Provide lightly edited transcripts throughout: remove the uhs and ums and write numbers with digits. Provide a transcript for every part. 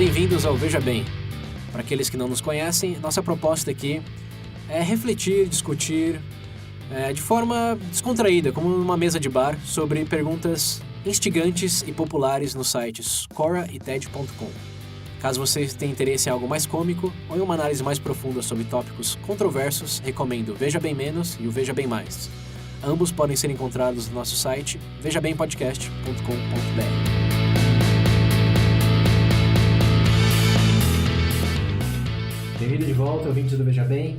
Bem-vindos ao Veja Bem. Para aqueles que não nos conhecem, nossa proposta aqui é refletir, discutir de forma descontraída, como numa mesa de bar, sobre perguntas instigantes e populares nos sites Quora e TED.com. Caso você tenha interesse em algo mais cômico ou em uma análise mais profunda sobre tópicos controversos, recomendo o Veja Bem Menos e o Veja Bem Mais. Ambos podem ser encontrados no nosso site vejabempodcast.com.br. Bem-vindo de volta, ouvintes do Veja Bem.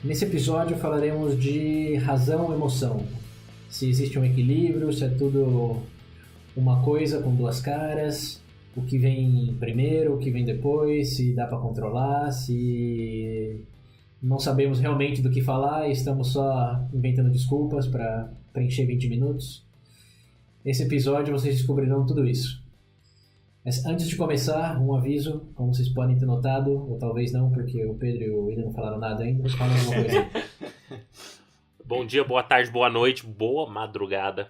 Nesse episódio falaremos de razão e emoção. Se existe um equilíbrio, se é tudo uma coisa com duas caras, o que vem primeiro, o que vem depois, se dá para controlar, se não sabemos realmente do que falar e estamos só inventando desculpas para preencher 20 minutos. Nesse episódio vocês descobrirão tudo isso. Mas antes de começar, um aviso, como vocês podem ter notado, ou talvez não, porque o Pedro e o William não falaram nada ainda, fala alguma coisa aí. Bom dia, boa tarde, boa noite, boa madrugada.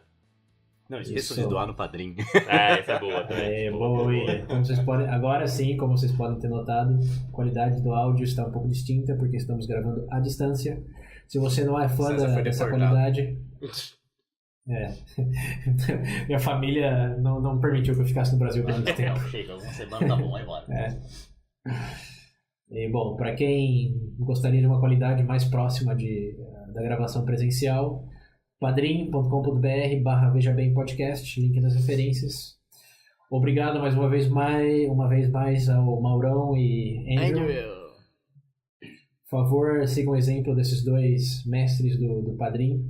Não, esqueça de doar no padrinho. Essa é boa também. Boa, William. Como vocês podem, agora sim, como vocês podem ter notado, a qualidade do áudio está um pouco distinta, porque estamos gravando à distância. Se você não é fã dessa qualidade... Minha família não permitiu que eu ficasse no Brasil por muito tempo. Chega, uma semana tá bom, vai embora. E, bom, para quem gostaria de uma qualidade mais próxima da gravação presencial, padrim.com.br/Veja Bem Podcast, link nas referências. Obrigado mais uma vez mais ao Maurão e Andrew. Por favor, sigam o exemplo desses dois mestres do Padrim.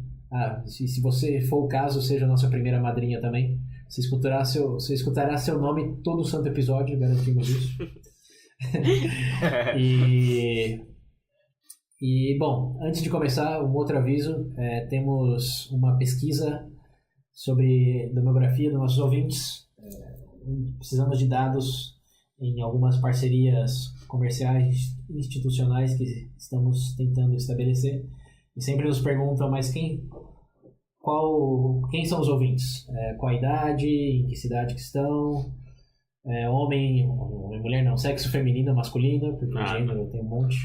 Se você for o caso, seja a nossa primeira madrinha também. Você escutará seu nome todo o santo episódio, garantimos isso. E, bom, antes de começar, um outro aviso. Temos uma pesquisa sobre demografia dos nossos ouvintes. Precisamos de dados em algumas parcerias comerciais institucionais que estamos tentando estabelecer. E sempre nos perguntam, mas quem são os ouvintes? Qual a idade, em que cidade que estão, homem, mulher não, sexo feminino, masculino, porque gênero tem um monte.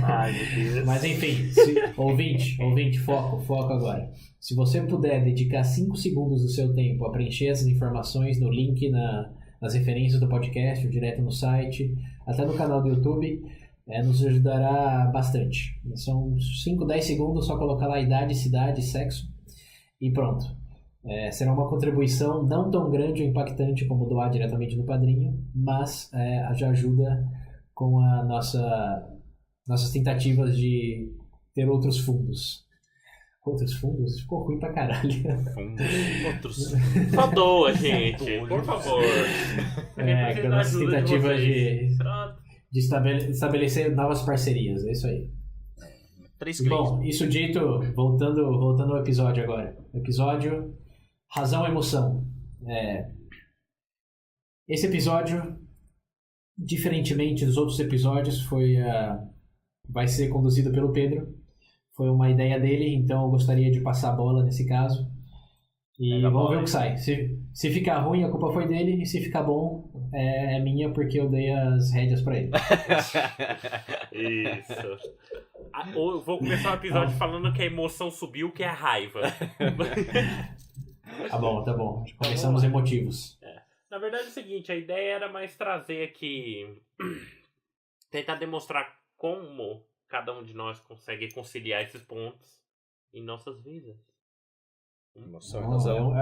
Ai, meu Deus. Mas enfim, ouvinte, foco agora. Se você puder dedicar 5 segundos do seu tempo a preencher essas informações no link, nas referências do podcast, ou direto no site, até no canal do YouTube, nos ajudará bastante. São 5, 10 segundos, só colocar lá idade, cidade, sexo e pronto. Será uma contribuição não tão grande ou impactante como doar diretamente no padrinho, mas já ajuda com nossas tentativas de ter outros fundos. Outros fundos? Ficou ruim pra caralho. Outros. Só doa, gente, por favor. Com nossas tentativas de estabelecer novas parcerias, é isso aí. Bom, isso dito, voltando ao episódio agora. Episódio Razão e Emoção. Esse episódio, diferentemente dos outros episódios, vai ser conduzido pelo Pedro. Foi uma ideia dele, então eu gostaria de passar a bola nesse caso. E vamos ver o que sai. Se ficar ruim, a culpa foi dele, e se ficar bom, é minha, porque eu dei as rédeas pra ele. Isso. Eu vou começar o episódio falando que a emoção subiu, que é a raiva. Tá bom. Começamos emotivos. Na verdade é o seguinte, a ideia era mais trazer aqui... tentar demonstrar como cada um de nós consegue conciliar esses pontos em nossas vidas. Emoção e razão.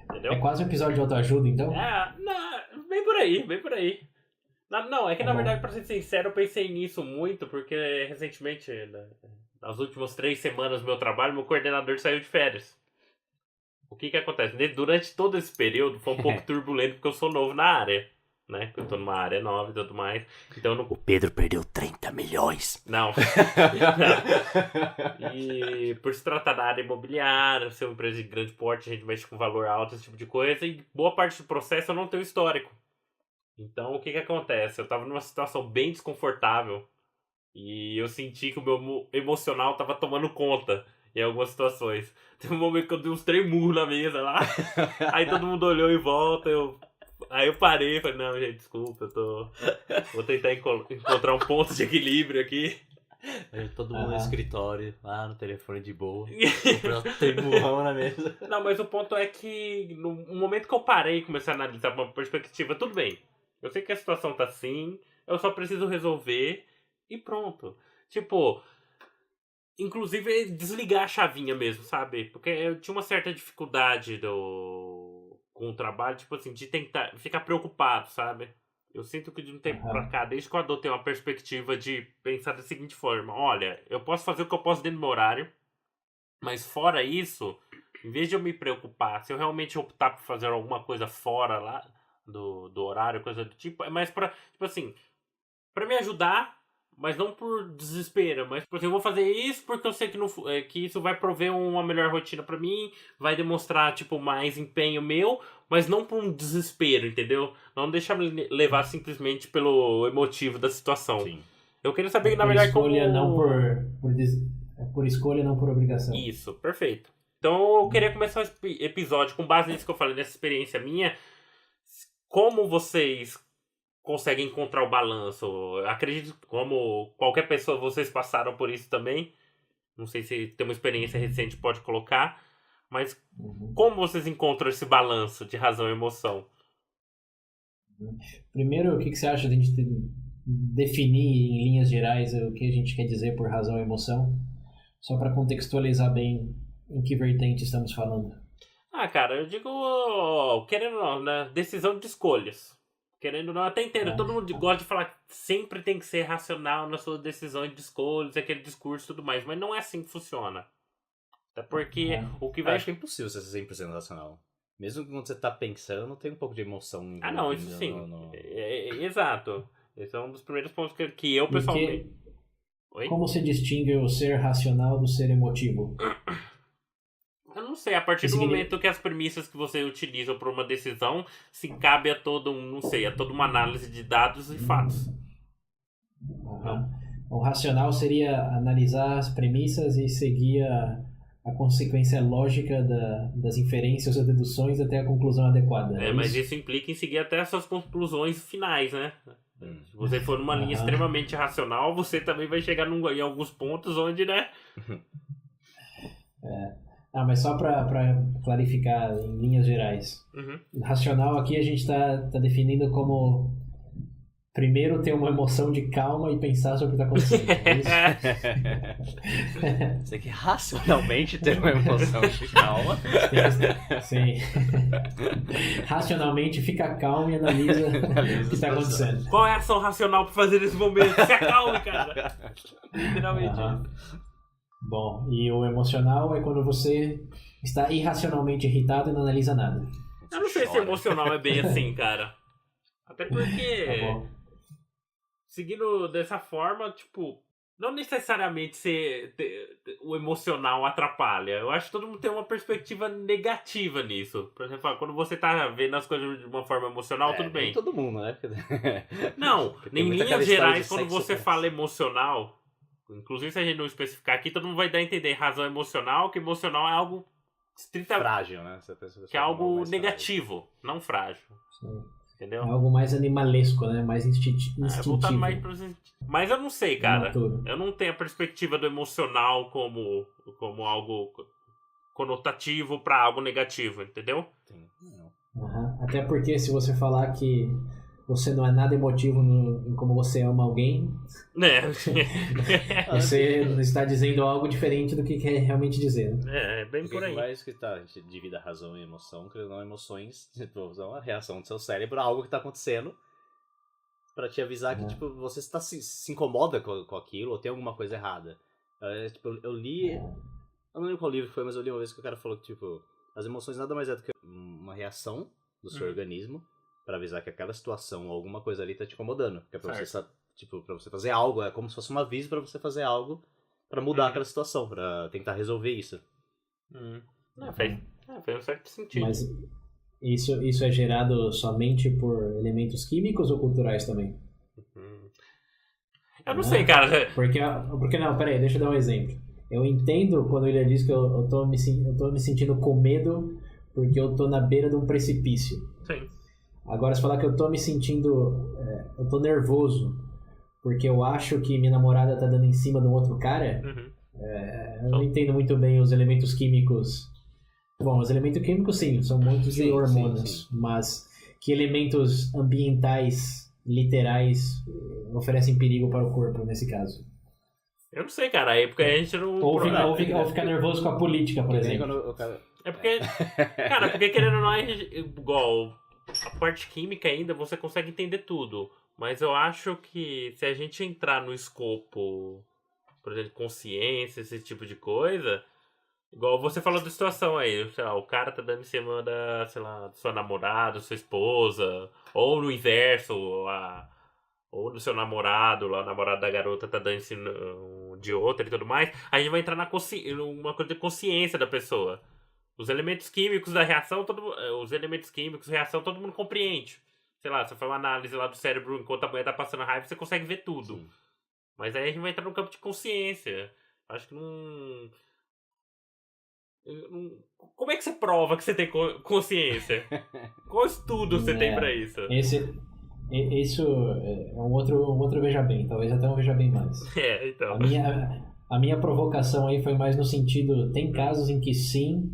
Entendeu? É quase um episódio de autoajuda, então? Não, bem por aí. Não, é que na verdade, pra ser sincero, eu pensei nisso muito, porque recentemente, nas últimas 3 semanas do meu trabalho, meu coordenador saiu de férias. O que acontece? Durante todo esse período foi um pouco turbulento, porque eu sou novo na área, né? Eu tô numa área nova e tudo mais. Então O Pedro perdeu 30 milhões. Não. E por se tratar da área imobiliária, ser uma empresa de grande porte, a gente mexe com valor alto, esse tipo de coisa, e boa parte do processo eu não tenho histórico. Então o que acontece? Eu tava numa situação bem desconfortável e eu senti que o meu emocional tava tomando conta em algumas situações. Teve um momento que eu dei uns 3 murros na mesa lá, aí todo mundo olhou em volta, Aí eu parei e falei, não, gente, desculpa, vou tentar encontrar um ponto de equilíbrio aqui. Aí todo mundo no escritório, lá no telefone de boa. Tem burrão na mesa. Não, mas o ponto é que no momento que eu parei e comecei a analisar uma perspectiva, tudo bem. Eu sei que a situação tá assim, eu só preciso resolver e pronto. Tipo, inclusive desligar a chavinha mesmo, sabe? Porque eu tinha uma certa dificuldade com o trabalho, tipo assim, de tentar ficar preocupado, sabe? Eu sinto que de um tempo pra cá, desde que eu adotei uma perspectiva de pensar da seguinte forma: olha, eu posso fazer o que eu posso dentro do meu horário, mas fora isso, em vez de eu me preocupar, se eu realmente optar por fazer alguma coisa fora lá do horário, coisa do tipo, é mais pra, tipo assim, pra me ajudar, mas não por desespero, mas por exemplo, eu vou fazer isso porque eu sei que isso vai prover uma melhor rotina pra mim, vai demonstrar, tipo, mais empenho meu, mas não por um desespero, entendeu? Não deixar me levar simplesmente pelo emotivo da situação. Sim. Eu queria saber, na verdade, escolha, como... não por escolha, não por obrigação. Isso, perfeito. Então eu queria começar esse episódio com base nisso que eu falei, nessa experiência minha. Como vocês conseguem encontrar o balanço? Eu acredito que como qualquer pessoa, vocês passaram por isso também. Não sei se tem uma experiência recente pode colocar. Mas como vocês encontram esse balanço de razão e emoção? Primeiro, o que você acha de a gente definir em linhas gerais o que a gente quer dizer por razão e emoção? Só para contextualizar bem em que vertente estamos falando. Ah, cara, eu digo, querendo ou não, né? Decisão de escolhas. Querendo ou não, até entendo. Todo mundo gosta de falar que sempre tem que ser racional nas suas decisões de escolhas, aquele discurso e tudo mais. Mas não é assim que funciona. Até porque o que vai... Eu acho que é impossível você ser 100% racional. Mesmo que quando você tá pensando, tem um pouco de emoção. Ah, não, isso sim. Exato. Esse é um dos primeiros pontos que eu pessoalmente... Oi? Como se distingue o ser racional do ser emotivo? Eu não sei, a partir do momento que as premissas que você utiliza para uma decisão se cabe a toda uma análise de dados e fatos. O racional seria analisar as premissas e seguir a consequência lógica das inferências ou deduções até a conclusão adequada. Mas isso implica em seguir até essas conclusões finais, né? Se você for numa linha extremamente racional, você também vai chegar em alguns pontos onde, né? Mas só para clarificar em linhas gerais. Racional aqui a gente está definindo como primeiro ter uma emoção de calma e pensar sobre o que está acontecendo. Você tem que racionalmente ter uma emoção de calma. Sim. Racionalmente fica calmo e analisa o que está acontecendo. Qual é a ação racional para fazer nesse momento? Se acalme, cara. Literalmente isso. Bom, e o emocional é quando você está irracionalmente irritado e não analisa nada. Eu não sei se emocional é bem assim, cara. Até porque, seguindo dessa forma, tipo, não necessariamente o emocional atrapalha. Eu acho que todo mundo tem uma perspectiva negativa nisso. Por exemplo, quando você tá vendo as coisas de uma forma emocional, tudo bem. Nem todo mundo, né? Não, em linhas gerais, quando você fala emocional... Inclusive, se a gente não especificar aqui, todo mundo vai dar a entender razão emocional, que emocional é algo estritamente... frágil, né? Que é algo negativo, frágil. Não frágil. Sim. Entendeu? É algo mais animalesco, né? Mais instintivo. Mas eu não sei, cara. Natura. Eu não tenho a perspectiva do emocional como algo conotativo para algo negativo, entendeu? Até porque se você falar que você não é nada emotivo em como você ama alguém, você está dizendo algo diferente do que quer realmente dizer. É bem por aí. Mais que tá, a gente divide a razão e a emoção, que não emoções, tipo, são a reação do seu cérebro a algo que está acontecendo para te avisar que tipo, você se incomoda com aquilo ou tem alguma coisa errada. Tipo, eu li, eu não lembro qual livro foi, mas eu li uma vez que o cara falou que tipo, as emoções nada mais é do que uma reação do seu organismo para avisar que aquela situação ou alguma coisa ali tá te incomodando. Que é pra você, tipo, pra você fazer algo, é como se fosse um aviso pra você fazer algo pra mudar aquela situação, pra tentar resolver isso. Fez um certo sentido. Mas isso é gerado somente por elementos químicos ou culturais também? Eu não sei, cara. Porque não, peraí, deixa eu dar um exemplo. Eu entendo quando ele diz que eu tô me sentindo com medo porque eu tô na beira de um precipício. Sim. Agora, se falar que eu tô me sentindo... eu tô nervoso porque eu acho que minha namorada tá dando em cima de um outro cara, eu não entendo muito bem os elementos químicos. Bom, os elementos químicos, sim, são muitos de hormônios, mas que elementos ambientais, literais, oferecem perigo para o corpo, nesse caso? Eu não sei, cara. Aí porque a gente não... Ou ficar nervoso com a política, por exemplo. É porque... Cara, porque querendo ou não, igual... A parte química ainda, você consegue entender tudo. Mas eu acho que se a gente entrar no escopo, por exemplo, consciência, esse tipo de coisa... Igual você falou da situação aí, sei lá, o cara tá dando em cima da, sei lá, sua namorada, sua esposa, ou no inverso, ou do seu namorado, lá, o namorado da garota tá dando em cima de outra e tudo mais, a gente vai entrar numa coisa de consciência da pessoa. Os elementos químicos da reação, reação, todo mundo compreende. Sei lá, você faz uma análise lá do cérebro enquanto a mulher tá passando raiva, você consegue ver tudo. Sim. Mas aí a gente vai entrar no campo de consciência. Acho que não... Como é que você prova que você tem consciência? Qual estudo você tem pra isso? Isso é um outro Veja Bem, talvez até um Veja Bem mais. Então. A minha provocação aí foi mais no sentido, tem casos em que sim,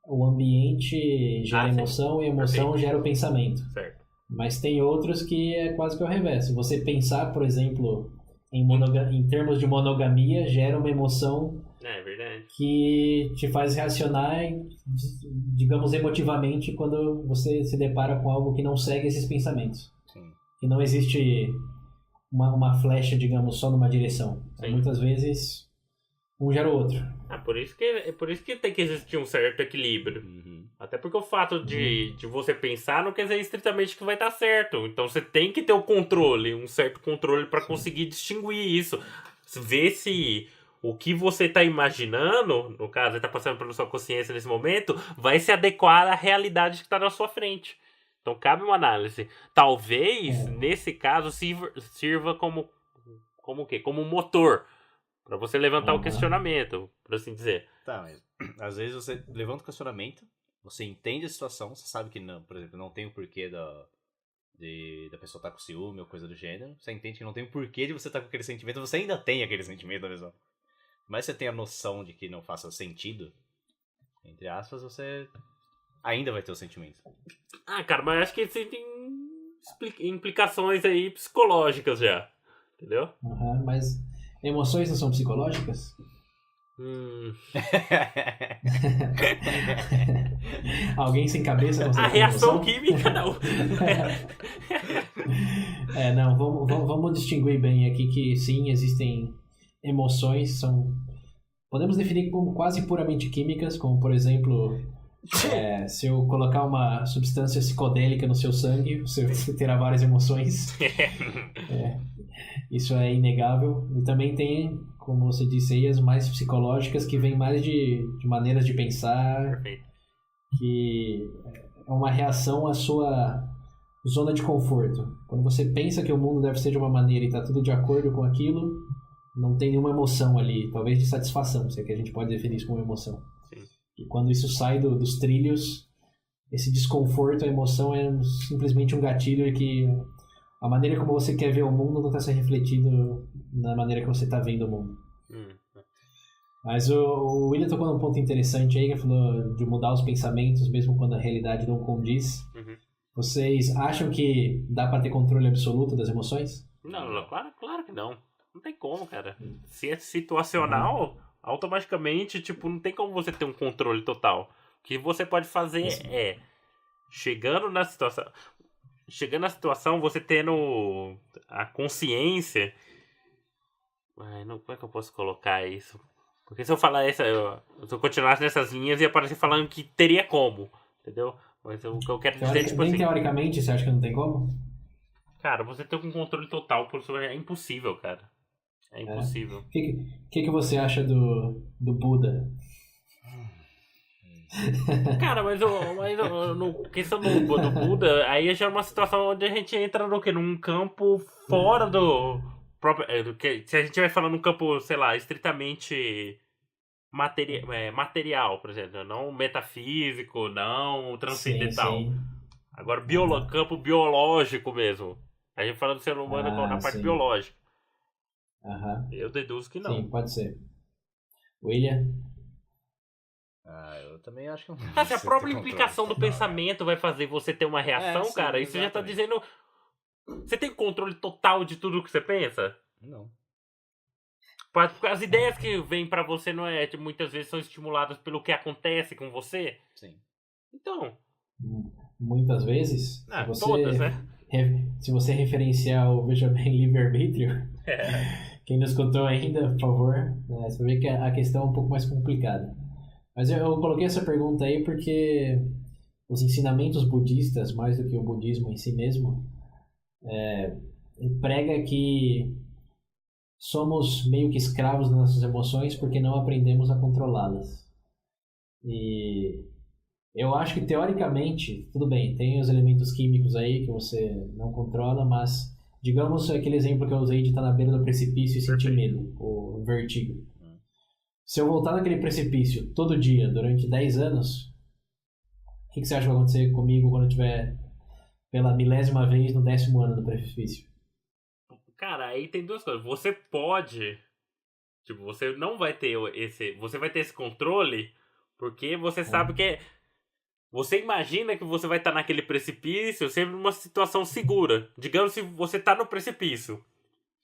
o ambiente gera emoção e a emoção gera o pensamento. Certo. Mas tem outros que é quase que o reverso. Você pensar, por exemplo, em termos de monogamia, gera uma emoção... É verdade. Que te faz reacionar, digamos, emotivamente quando você se depara com algo que não segue esses pensamentos. Sim. Que não existe uma flecha, digamos, só numa direção. Sim. Muitas vezes, um gera o outro. Por isso que tem que existir um certo equilíbrio. Até porque o fato de você pensar não quer dizer estritamente que vai estar certo. Então você tem que ter o controle, um certo controle para conseguir distinguir isso. Ver se... O que você está imaginando, no caso, está passando pela sua consciência nesse momento, vai se adequar à realidade que está na sua frente. Então, cabe uma análise. Talvez, nesse caso, sirva como o quê? Como um motor para você levantar o questionamento, por assim dizer. Tá, mas às vezes você levanta o questionamento, você entende a situação, você sabe que, não, por exemplo, não tem o porquê da pessoa estar com ciúme ou coisa do gênero. Você entende que não tem o porquê de você estar com aquele sentimento, você ainda tem aquele sentimento, mesmo. Mas você tem a noção de que não faça sentido, entre aspas, você ainda vai ter o sentimento. Cara, mas acho que existem implicações aí psicológicas já, entendeu? Mas emoções não são psicológicas? Alguém sem cabeça consegue A reação química, não. Não, vamos distinguir bem aqui que sim, existem emoções, podemos definir como quase puramente químicas, como por exemplo, se eu colocar uma substância psicodélica no seu sangue, você terá várias emoções. Isso é inegável. E também tem, como você disse aí, as mais psicológicas, que vêm mais de maneiras de pensar. Perfeito. Que é uma reação à sua zona de conforto. Quando você pensa que o mundo deve ser de uma maneira e está tudo de acordo com aquilo, não tem nenhuma emoção ali, talvez de satisfação, se é que a gente pode definir isso como emoção. Sim. E quando isso sai dos trilhos, esse desconforto, a emoção é simplesmente um gatilho que a maneira como você quer ver o mundo não está se refletindo na maneira que você está vendo o mundo. Mas o William tocou num ponto interessante aí, que falou de mudar os pensamentos, mesmo quando a realidade não condiz. Vocês acham que dá para ter controle absoluto das emoções? Não, claro que não. Não tem como, cara. Se é situacional, automaticamente, não tem como você ter um controle total. O que você pode fazer é, chegando na situação, você tendo a consciência... como é que eu posso colocar isso? Porque se eu falar se eu continuasse nessas linhas, ia parecer falando que teria como, entendeu? Mas o que eu quero dizer, nem teoricamente, você acha que não tem como? Cara, você ter um controle total por isso é impossível, cara. É impossível. O que você acha do Buda? Cara, mas no questão do Buda, aí já é uma situação onde a gente entra no quê? Num campo fora do próprio... Se a gente vai falando num campo, sei lá, estritamente material, por exemplo. Não metafísico, não transcendental. Sim. Agora, campo biológico mesmo. A gente falando do ser humano na parte sim. biológica. Aham. Eu deduzo que não. Sim, pode ser. William? Eu também acho que não. Se a própria implicação do pensamento vai fazer você ter uma reação, sim, cara, isso já tá exatamente. dizendo... Você tem controle total de tudo que você pensa? Não. Porque as ideias que vêm pra você não é, muitas vezes são estimuladas pelo que acontece com você. Sim. Então, Muitas vezes, todas, né? se você referenciar o Veja Bem Livre-Arbítrio, quem não escutou ainda, por favor, você vê que a questão é um pouco mais complicada. Mas eu coloquei essa pergunta aí porque os ensinamentos budistas, mais do que o budismo em si mesmo, prega que somos meio que escravos das nossas emoções porque não aprendemos a controlá-las. E eu acho que, teoricamente, tudo bem, tem os elementos químicos aí que você não controla, mas digamos aquele exemplo que eu usei de estar na beira do precipício e sentir medo, o vertigo. Se eu voltar naquele precipício todo dia, durante 10 anos, o que você acha que vai acontecer comigo quando eu estiver pela 1000ª vez no 10º ano do precipício? Cara, aí tem duas coisas. Você pode... Tipo, você não vai ter esse... Você vai ter esse controle porque você sabe que você imagina que você vai estar naquele precipício sempre numa situação segura. Digamos se você está no precipício.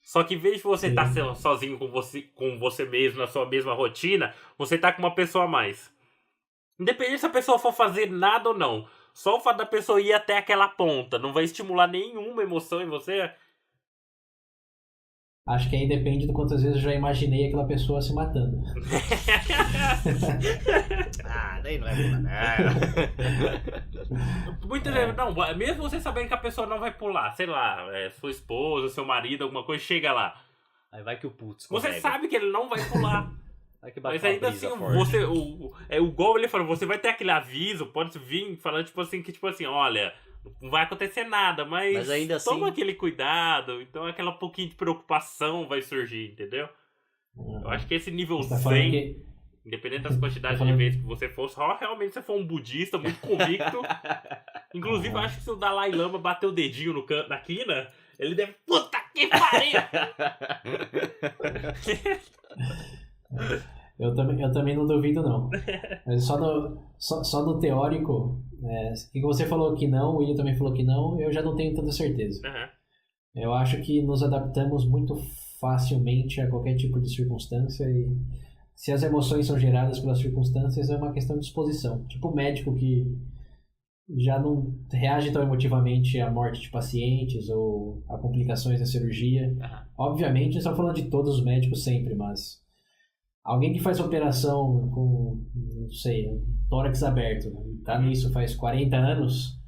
Só que em vez de você estar sozinho com você mesmo, na sua mesma rotina, você tá com uma pessoa a mais. Independente se a pessoa for fazer nada ou não. Só o fato da pessoa ir até aquela ponta não vai estimular nenhuma emoção em você. Acho que aí depende de quantas vezes eu já imaginei aquela pessoa se matando. Daí não é boa, Muitas vezes, não, mesmo você sabendo que a pessoa não vai pular, sei lá, sua esposa, seu marido, alguma coisa, chega lá. Aí vai que o putz. Você sabe que ele não vai pular. Mas ainda assim, forte. o gol ele falou, você vai ter aquele aviso, pode vir falando tipo assim, olha, não vai acontecer nada, mas ainda toma assim... aquele cuidado, então aquela pouquinho de preocupação vai surgir, entendeu? Eu acho que esse nível 100, independente das quantidades de vezes que você for, só realmente você for um budista muito convicto, inclusive eu acho que se o Dalai Lama bater o dedinho na quina, ele deve, puta que pariu! Eu também não duvido, não. Mas só no teórico, que você falou que não, o William também falou que não, eu já não tenho tanta certeza. Eu acho que nos adaptamos muito facilmente a qualquer tipo de circunstância e se as emoções são geradas pelas circunstâncias é uma questão de disposição. Tipo o médico que já não reage tão emotivamente à morte de pacientes ou a complicações da cirurgia. Obviamente, não estamos falando de todos os médicos sempre, mas alguém que faz operação com, não sei, tórax aberto, tá nisso faz 40 anos,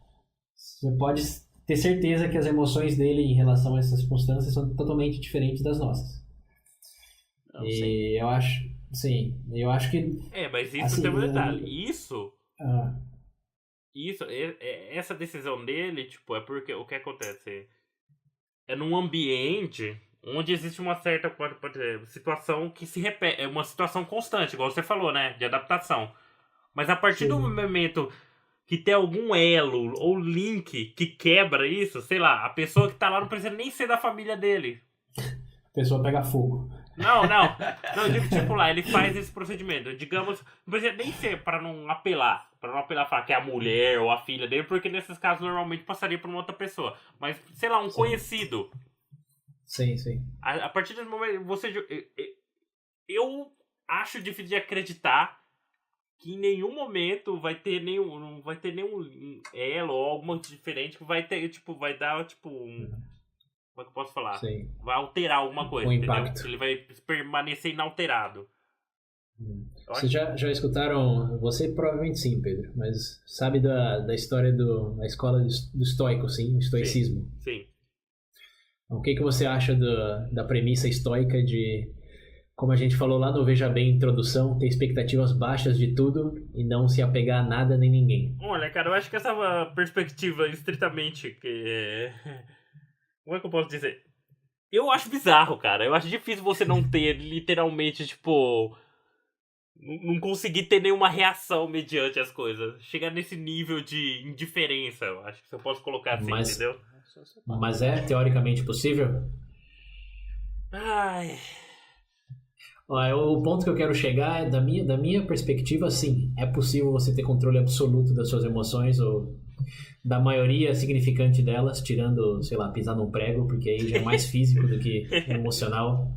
você pode ter certeza que as emoções dele em relação a essas circunstâncias são totalmente diferentes das nossas. Eu acho que... mas isso assim, tem um detalhe. Essa decisão dele, tipo, é porque o que acontece? É num ambiente onde existe uma certa situação que se repete, é uma situação constante, igual você falou, né, de adaptação. Mas a partir do momento que tem algum elo ou link que quebra isso, sei lá, a pessoa que tá lá não precisa nem ser da família dele. A pessoa pega fogo. Não, eu digo, tipo lá, ele faz esse procedimento, digamos, não precisa nem ser para não apelar falar que é a mulher ou a filha dele, porque nesses casos normalmente passaria por uma outra pessoa, mas, sei lá, um conhecido. Sim. A partir desse momento, eu acho difícil de acreditar que em nenhum momento não vai ter nenhum elo ou alguma diferente que vai ter, tipo, vai dar, tipo, como é que eu posso falar? Sim. Vai alterar alguma coisa, entendeu? Ele vai permanecer inalterado. Vocês já escutaram, você provavelmente sim, Pedro, mas sabe da história da escola do estoico, sim? Estoicismo? Sim. O que você acha da premissa estoica de, como a gente falou lá no Veja Bem Introdução, ter expectativas baixas de tudo e não se apegar a nada nem ninguém? Olha, cara, eu acho que essa perspectiva estritamente como é que eu posso dizer? Eu acho bizarro, cara. Eu acho difícil você não ter literalmente, tipo, não conseguir ter nenhuma reação mediante as coisas. Chegar nesse nível de indiferença, eu acho que eu posso colocar assim, entendeu? Mas é teoricamente possível? Ai... O ponto que eu quero chegar é, da minha perspectiva, sim, é possível você ter controle absoluto das suas emoções, ou da maioria significante delas, tirando, sei lá, pisar num prego, porque aí já é mais físico do que emocional.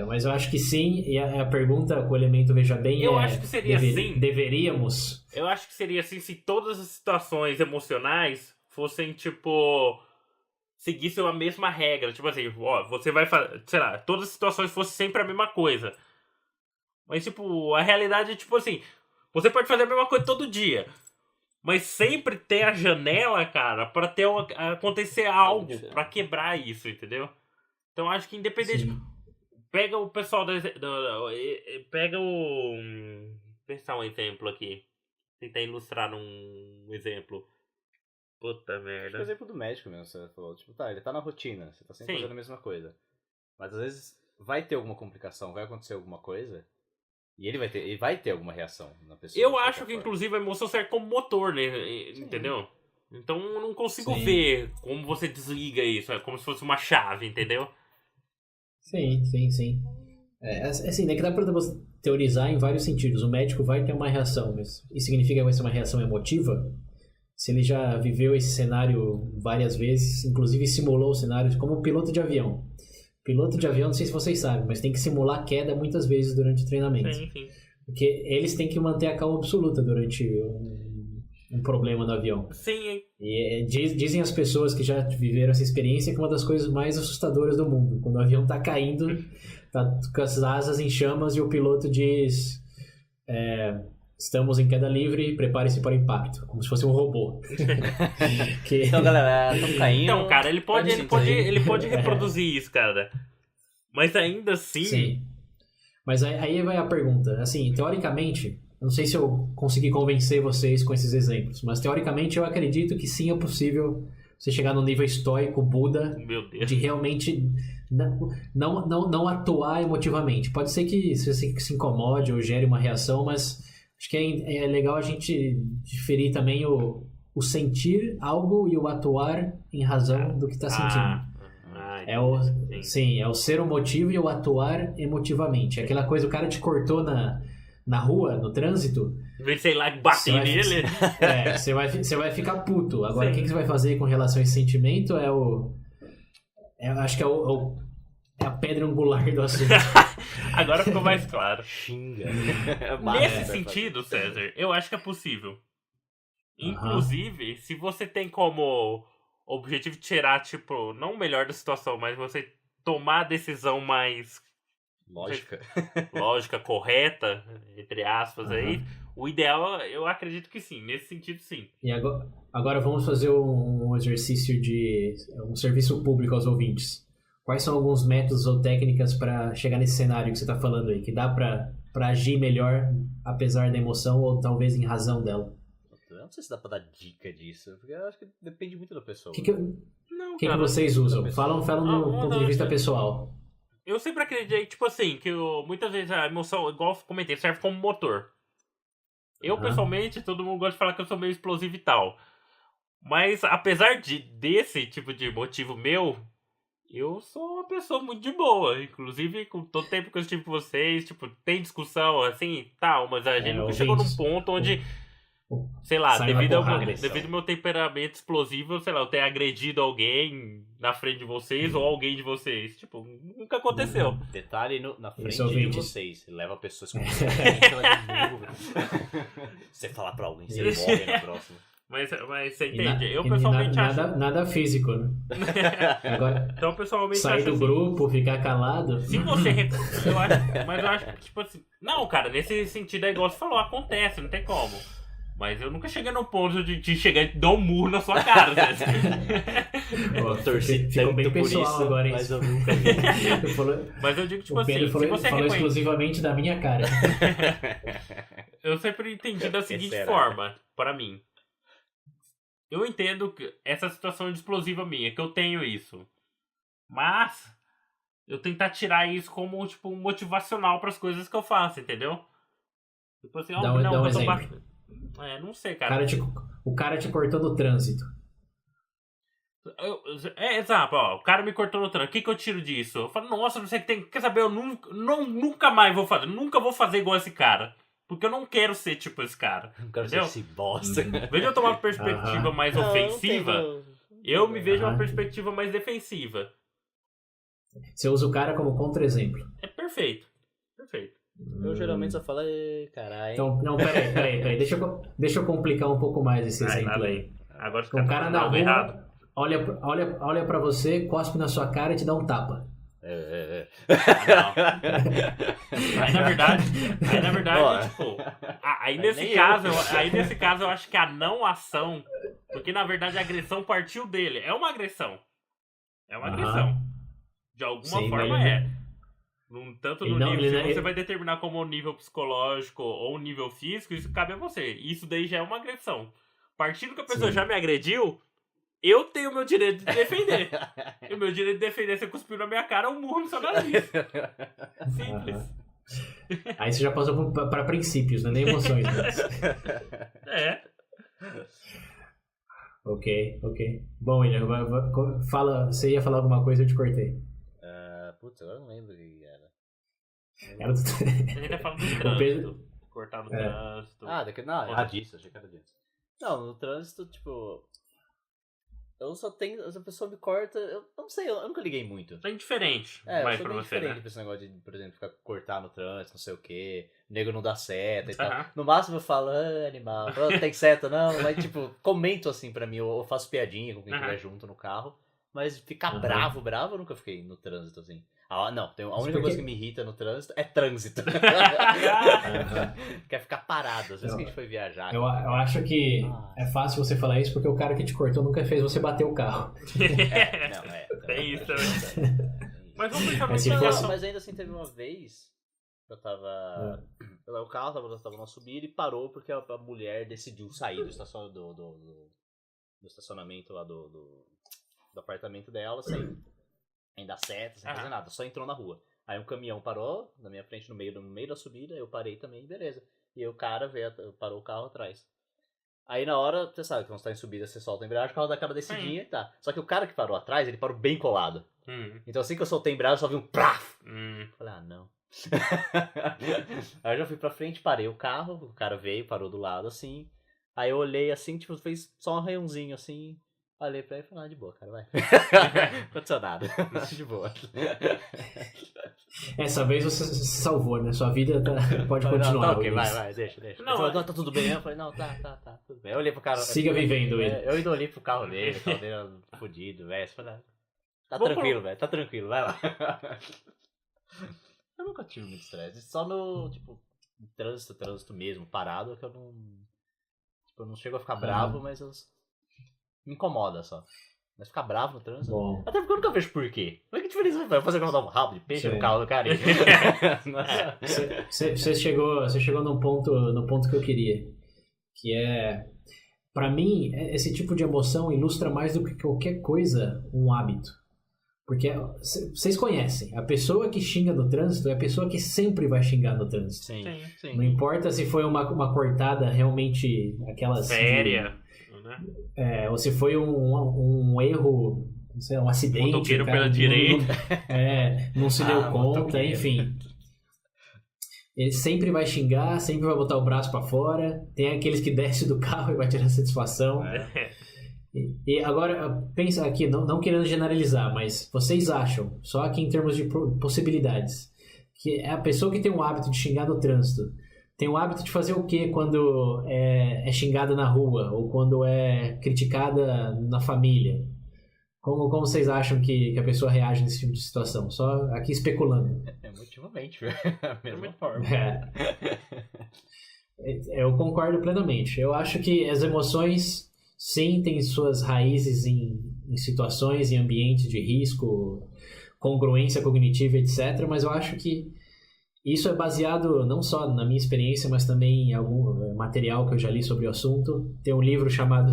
Mas eu acho que sim, e a pergunta com o elemento veja bem eu acho que seria assim. Deveríamos? Eu acho que seria assim se todas as situações emocionais fossem, tipo... seguissem a mesma regra. Tipo assim, ó, você vai fazer... sei lá, todas as situações fossem sempre a mesma coisa. Mas, tipo, a realidade é, tipo assim... você pode fazer a mesma coisa todo dia. Mas sempre tem a janela, cara, pra ter acontecer algo pra quebrar isso, entendeu? Então, acho que independente... Sim. Pega o pessoal pega o... pensar um exemplo aqui. Tentar ilustrar num exemplo. Puta Acho que é o merda. exemplo do médico mesmo, você falou. Tipo, tá, ele tá na rotina, você tá sempre Sim. fazendo a mesma coisa. Mas às vezes vai ter alguma complicação, vai acontecer alguma coisa, e ele vai ter alguma reação na pessoa. Eu de acho qualquer que, forma. inclusive, a emoção serve como motor, né? Entendeu? Então, eu não consigo Sim. ver como você desliga isso. É como se fosse uma chave, entendeu? Sim. Assim, né, que dá pra teorizar em vários sentidos. O médico vai ter uma reação, mas isso significa que vai ser uma reação emotiva? Se ele já viveu esse cenário várias vezes, inclusive simulou cenários como piloto de avião. Piloto de avião, não sei se vocês sabem, mas tem que simular queda muitas vezes durante o treinamento. Sim. Porque eles têm que manter a calma absoluta durante um problema no avião. Sim, E dizem as pessoas que já viveram essa experiência que é uma das coisas mais assustadoras do mundo. Quando o avião tá caindo, tá com as asas em chamas e o piloto diz... estamos em queda livre, prepare-se para o impacto. Como se fosse um robô. Então, galera, estamos caindo. Então, cara, ele pode aí. reproduzir isso, cara. Mas ainda assim... Sim. Mas aí vai a pergunta. Assim, teoricamente, eu não sei se eu consegui convencer vocês com esses exemplos, mas teoricamente eu acredito que sim é possível você chegar no nível estoico, Buda, Meu Deus. de realmente não atuar emotivamente. Pode ser que você se incomode ou gere uma reação, mas acho que é legal a gente diferir também o sentir algo e o atuar em razão do que está sentindo. É o ser o motivo e o atuar emotivamente. Aquela coisa, o cara te cortou na rua, no trânsito. Vem, sei lá, bater nele. Você vai ficar puto. Agora, Sim. o que você vai fazer com relação a esse sentimento acho que é a pedra angular do assunto. Agora ficou mais claro. Xinga. Nesse sentido, César, eu acho que é possível. Inclusive, se você tem como objetivo tirar, tipo, não o melhor da situação, mas você tomar a decisão mais lógica, correta, entre aspas, aí, o ideal, eu acredito que sim, nesse sentido sim. E agora vamos fazer um exercício de um serviço público aos ouvintes. Quais são alguns métodos ou técnicas para chegar nesse cenário que você está falando aí, que dá para agir melhor apesar da emoção ou talvez em razão dela? Eu não sei se dá pra dar dica disso, porque eu acho que depende muito da pessoa. O que vocês usam? Falam do ponto de vista pessoal. Eu sempre acreditei, tipo assim, que muitas vezes a emoção, igual eu comentei, serve como motor. Eu, pessoalmente, todo mundo gosta de falar que eu sou meio explosivo e tal. Mas, apesar desse tipo de motivo meu, eu sou uma pessoa muito de boa. Inclusive, com todo o tempo que eu estive com vocês, tipo, tem discussão assim e tal, mas a gente nunca chegou num ponto onde... sei lá, devido ao meu temperamento explosivo, sei lá, eu ter agredido alguém na frente de vocês ou alguém de vocês. Tipo, nunca aconteceu. Detalhe na frente de vocês. Leva pessoas com você falar pra alguém, você morre na próxima. Mas você entende? Eu pessoalmente acho... Nada físico, né? Agora, então, pessoalmente sair do grupo, ficar calado... Se você... Mas eu acho que, tipo assim... Não, cara, nesse sentido é igual você falou, acontece, não tem como. Mas eu nunca cheguei no ponto de chegar e dar um murro na sua cara, né? Ficou bem pessoal agora, hein? Mas eu nunca vi. Mas eu digo, tipo assim, se você falou exclusivamente da minha cara. Eu sempre entendi da seguinte forma, para mim. Eu entendo que essa situação é explosiva minha, que eu tenho isso. Mas eu tentar tirar isso como, tipo, motivacional para as coisas que eu faço, entendeu? Tipo assim, Dá um eu tô exemplo. não sei, O cara. o cara te cortou no trânsito. Exato, ó, o cara me cortou no trânsito. O que eu tiro disso? Eu falo, nossa, não sei o que tem. Quer saber? Eu nunca mais vou fazer. Nunca vou fazer igual esse cara. Porque eu não quero ser tipo esse cara. Não quero ser Entendeu? esse bosta. Em vez de eu tomar uma perspectiva mais ofensiva, eu me vejo uma perspectiva mais defensiva. Você usa o cara como contra-exemplo. É perfeito. Perfeito. Eu geralmente só falo, caralho. Então, não, peraí. Deixa eu complicar um pouco mais esse exemplo aí. Agora os Um cara tá na fazendo rua, algo errado. olha pra você, cospe na sua cara e te dá um tapa. Não. Aí na verdade, Ó, tipo, nem nesse caso eu acho que a não ação, porque na verdade a agressão partiu dele. É uma agressão. É uma agressão. De alguma Sim, forma mas ele é. Tanto no nível, se você ele- vai determinar como nível psicológico ou nível físico, isso cabe a você. Isso daí já é uma agressão. Partindo que a pessoa Sim. já me agrediu, eu tenho o meu direito de defender. E o meu direito de defender, se cuspir na minha cara, eu murro no seu nariz. Simples. Aí você já passou pra princípios, não é nem emoções. Né? É. Ok. Bom, William, fala, você ia falar alguma coisa, eu te cortei. Putz, agora eu não lembro o que era. Era do- A gente tá falando do O Pedro- trânsito. Cortar no trânsito. Disso, achei que era disso. Não, no trânsito, tipo. Eu só tenho. Se a pessoa me corta, eu não sei, eu nunca liguei muito. É indiferente. Eu Mais sou pra bem você, diferente né? pra esse negócio de, por exemplo, ficar cortar no trânsito, não sei o quê. O nego não dá seta e tal. Aham. No máximo eu falo, animal, não tem seta não. Mas, tipo, comento assim pra mim, eu faço piadinha com quem Aham. estiver junto no carro. Mas ficar Aham. bravo, eu nunca fiquei no trânsito assim. Não, a única porque- coisa que me irrita no trânsito é trânsito. Aham. Quer ficar parado. Às vezes que a gente foi viajar. Eu acho que Ah. é fácil você falar isso porque o cara que te cortou nunca fez você bater o carro. Tem isso também. Mas vamos pensar Mas se no fosse- Mas ainda assim teve uma vez que eu tava. O carro tava numa subida e parou porque a mulher decidiu sair do estacionamento lá do apartamento dela, sem dar seta, sem fazer nada, só entrou na rua. Aí um caminhão parou na minha frente no meio da subida, eu parei também, beleza. E aí o cara parou o carro atrás. Aí na hora, você sabe que quando você tá em subida, você solta a embreagem, o carro dá aquela descidinha e tá. Só que o cara que parou atrás, ele parou bem colado. Então assim que eu soltei a embreagem, eu só vi um plaf! Falei, não. Aí eu já fui pra frente, parei o carro, o cara veio, parou do lado assim. Aí eu olhei assim, tipo, fez só um arranhãozinho assim. Olhei pra ele e falei, de boa, cara, vai. Não aconteceu nada. De boa. Essa vez você se salvou, né? Sua vida pode Falei, continuar. Não, ok, Williams. vai, deixa. Não, Ele falou, não, tá tudo bem. Eu falei, não, tá, tudo bem. Eu olhei pro cara. Siga vivendo, William. Eu ainda olhei pro carro dele, o carro dele era fodido, velho. Falei, tá Vamos tranquilo, velho, tá tranquilo, vai lá. Eu nunca tive muito estresse, só no, tipo, trânsito mesmo, parado, que eu não. Tipo, eu não chego a ficar bravo, mas eu. Me incomoda só. Mas ficar bravo no trânsito. Bom. Até porque eu nunca vejo porquê. Mas que diferença vai fazer quando eu dar um rabo de peixe Sim. no carro do cara? Você chegou no ponto que eu queria. Que é, pra mim, esse tipo de emoção ilustra mais do que qualquer coisa um hábito. Porque vocês conhecem, a pessoa que xinga no trânsito é a pessoa que sempre vai xingar no trânsito. Sim. Não importa se foi uma cortada realmente aquelas Séria. Né? ou se foi um erro, não sei, um acidente. Motoqueiro o cara pela não- direita. não se deu conta, motoqueiro. enfim. Ele sempre vai xingar, sempre vai botar o braço pra fora. Tem aqueles que descem do carro e vai tirar satisfação. E agora, pensa aqui, não querendo generalizar, mas vocês acham, só aqui em termos de possibilidades, que a pessoa que tem o hábito de xingar no trânsito tem o hábito de fazer o quê quando é xingada na rua ou quando é criticada na família? Como vocês acham que a pessoa reage nesse tipo de situação? Só aqui especulando. Emotivamente, a mesma forma. Eu concordo plenamente. Eu acho que as emoções, sim, têm suas raízes em situações, em ambientes de risco, congruência cognitiva, etc. Mas eu acho que isso é baseado não só na minha experiência, mas também em algum material que eu já li sobre o assunto. Tem um livro chamado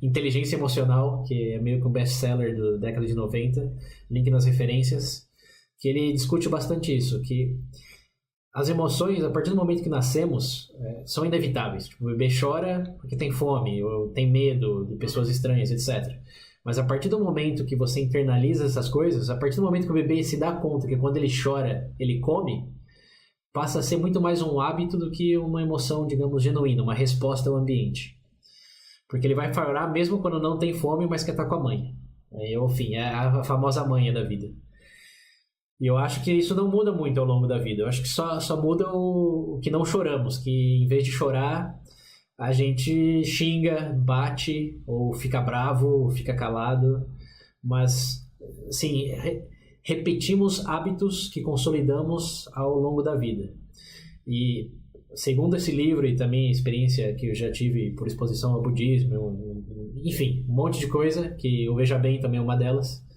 Inteligência Emocional, que é meio que um best-seller da década de 90, link nas referências, que ele discute bastante isso, que as emoções, a partir do momento que nascemos, são inevitáveis. Tipo, o bebê chora porque tem fome, ou tem medo de pessoas estranhas, etc. Mas a partir do momento que você internaliza essas coisas, a partir do momento que o bebê se dá conta que quando ele chora, ele come, passa a ser muito mais um hábito do que uma emoção, digamos, genuína, uma resposta ao ambiente. Porque ele vai chorar mesmo quando não tem fome, mas quer estar com a mãe. Enfim, é a famosa manha da vida. E eu acho que isso não muda muito ao longo da vida. Eu acho que só muda o que não choramos, que em vez de chorar, a gente xinga, bate, ou fica bravo, ou fica calado. Mas, assim, repetimos hábitos que consolidamos ao longo da vida. E, segundo esse livro e também a experiência que eu já tive por exposição ao budismo, enfim, um monte de coisa, que o Veja Bem também é uma delas,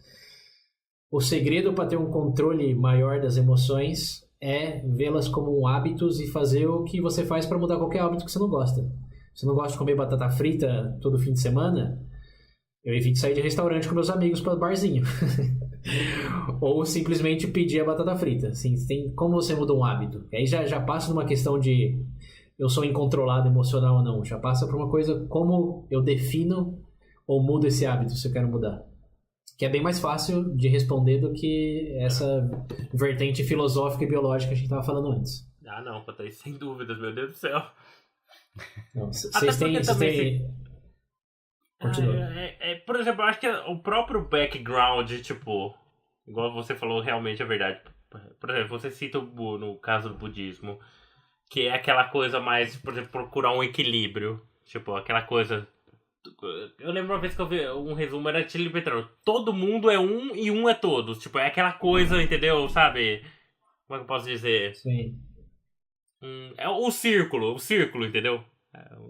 o segredo para ter um controle maior das emoções é vê-las como hábitos e fazer o que você faz para mudar qualquer hábito que você não gosta. Se você não gosta de comer batata frita todo fim de semana, eu evito sair de restaurante com meus amigos para o barzinho. Ou simplesmente pedir a batata frita. Assim, como você muda um hábito? Aí já passa de uma questão de eu sou incontrolado emocional ou não. Já passa por uma coisa como eu defino ou mudo esse hábito se eu quero mudar. Que é bem mais fácil de responder do que essa vertente filosófica e biológica que a gente estava falando antes. Ah, não, Patrícia, sem dúvidas, meu Deus do céu. Vocês têm... Continua. Por exemplo, eu acho que o próprio background, tipo, igual você falou, realmente é verdade. Por exemplo, você cita no caso do budismo, que é aquela coisa mais, por exemplo, procurar um equilíbrio. Tipo, aquela coisa... Eu lembro uma vez que eu vi um resumo, era tibetano. Todo mundo é um e um é todos. Tipo, é aquela coisa, entendeu? Sabe? Como é que eu posso dizer? Sim. É o círculo, entendeu?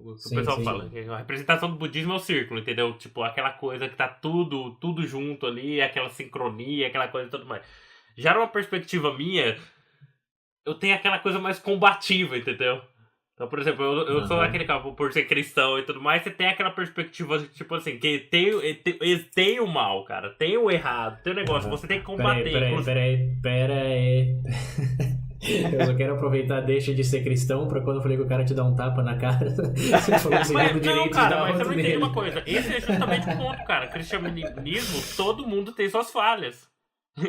O pessoal sim. fala. A representação do budismo é o círculo, entendeu? Tipo, aquela coisa que tá tudo junto ali, aquela sincronia, aquela coisa e tudo mais. Já numa perspectiva minha, eu tenho aquela coisa mais combativa, entendeu? Então, por exemplo, eu sou aquele cara, por ser cristão e tudo mais, você tem aquela perspectiva, tipo assim, que tem o mal, cara, tem o errado, tem o negócio, você tem que combater. Peraí. Eu só quero aproveitar, deixa de ser cristão, pra quando eu falei que o cara te dá um tapa na cara, você falou que você tem o direito de dar mas você outro não entende nele. uma coisa, esse é justamente o ponto, cara, cristianismo, todo mundo tem suas falhas.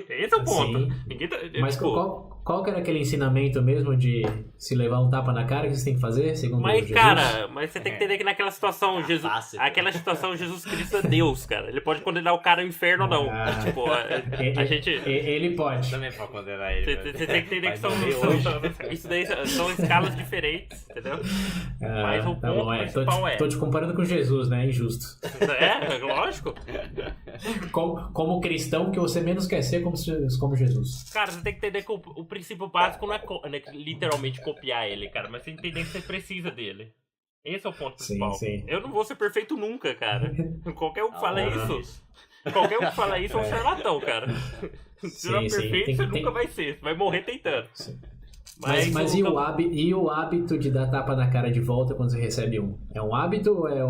Esse é o ponto. Ninguém tá, mas tipo... qual que era aquele ensinamento mesmo de se levar um tapa na cara que você tem que fazer, segundo Jesus? Cara, mas você tem que entender que naquela situação, Jesus Cristo é Deus, cara. Ele pode condenar o cara ao inferno ou não. Tipo, a gente... Ele pode. Também pode condenar ele. Você tem que entender que isso daí são escalas diferentes, entendeu? Mas o ponto principal tô te comparando com Jesus, né? É injusto. Lógico. Como cristão, que você menos quer ser como Jesus. Cara, você tem que entender que o princípio básico não é literalmente copiar ele, cara, mas você entender que você precisa dele. Esse é o ponto principal. Sim. Eu não vou ser perfeito nunca, cara. Qualquer um que fala isso. Qualquer um que fala isso é um charlatão, cara. Se não é perfeito, você nunca vai ser. Você vai morrer tentando. Mas e o hábito de dar tapa na cara de volta quando você recebe um? É um hábito ou é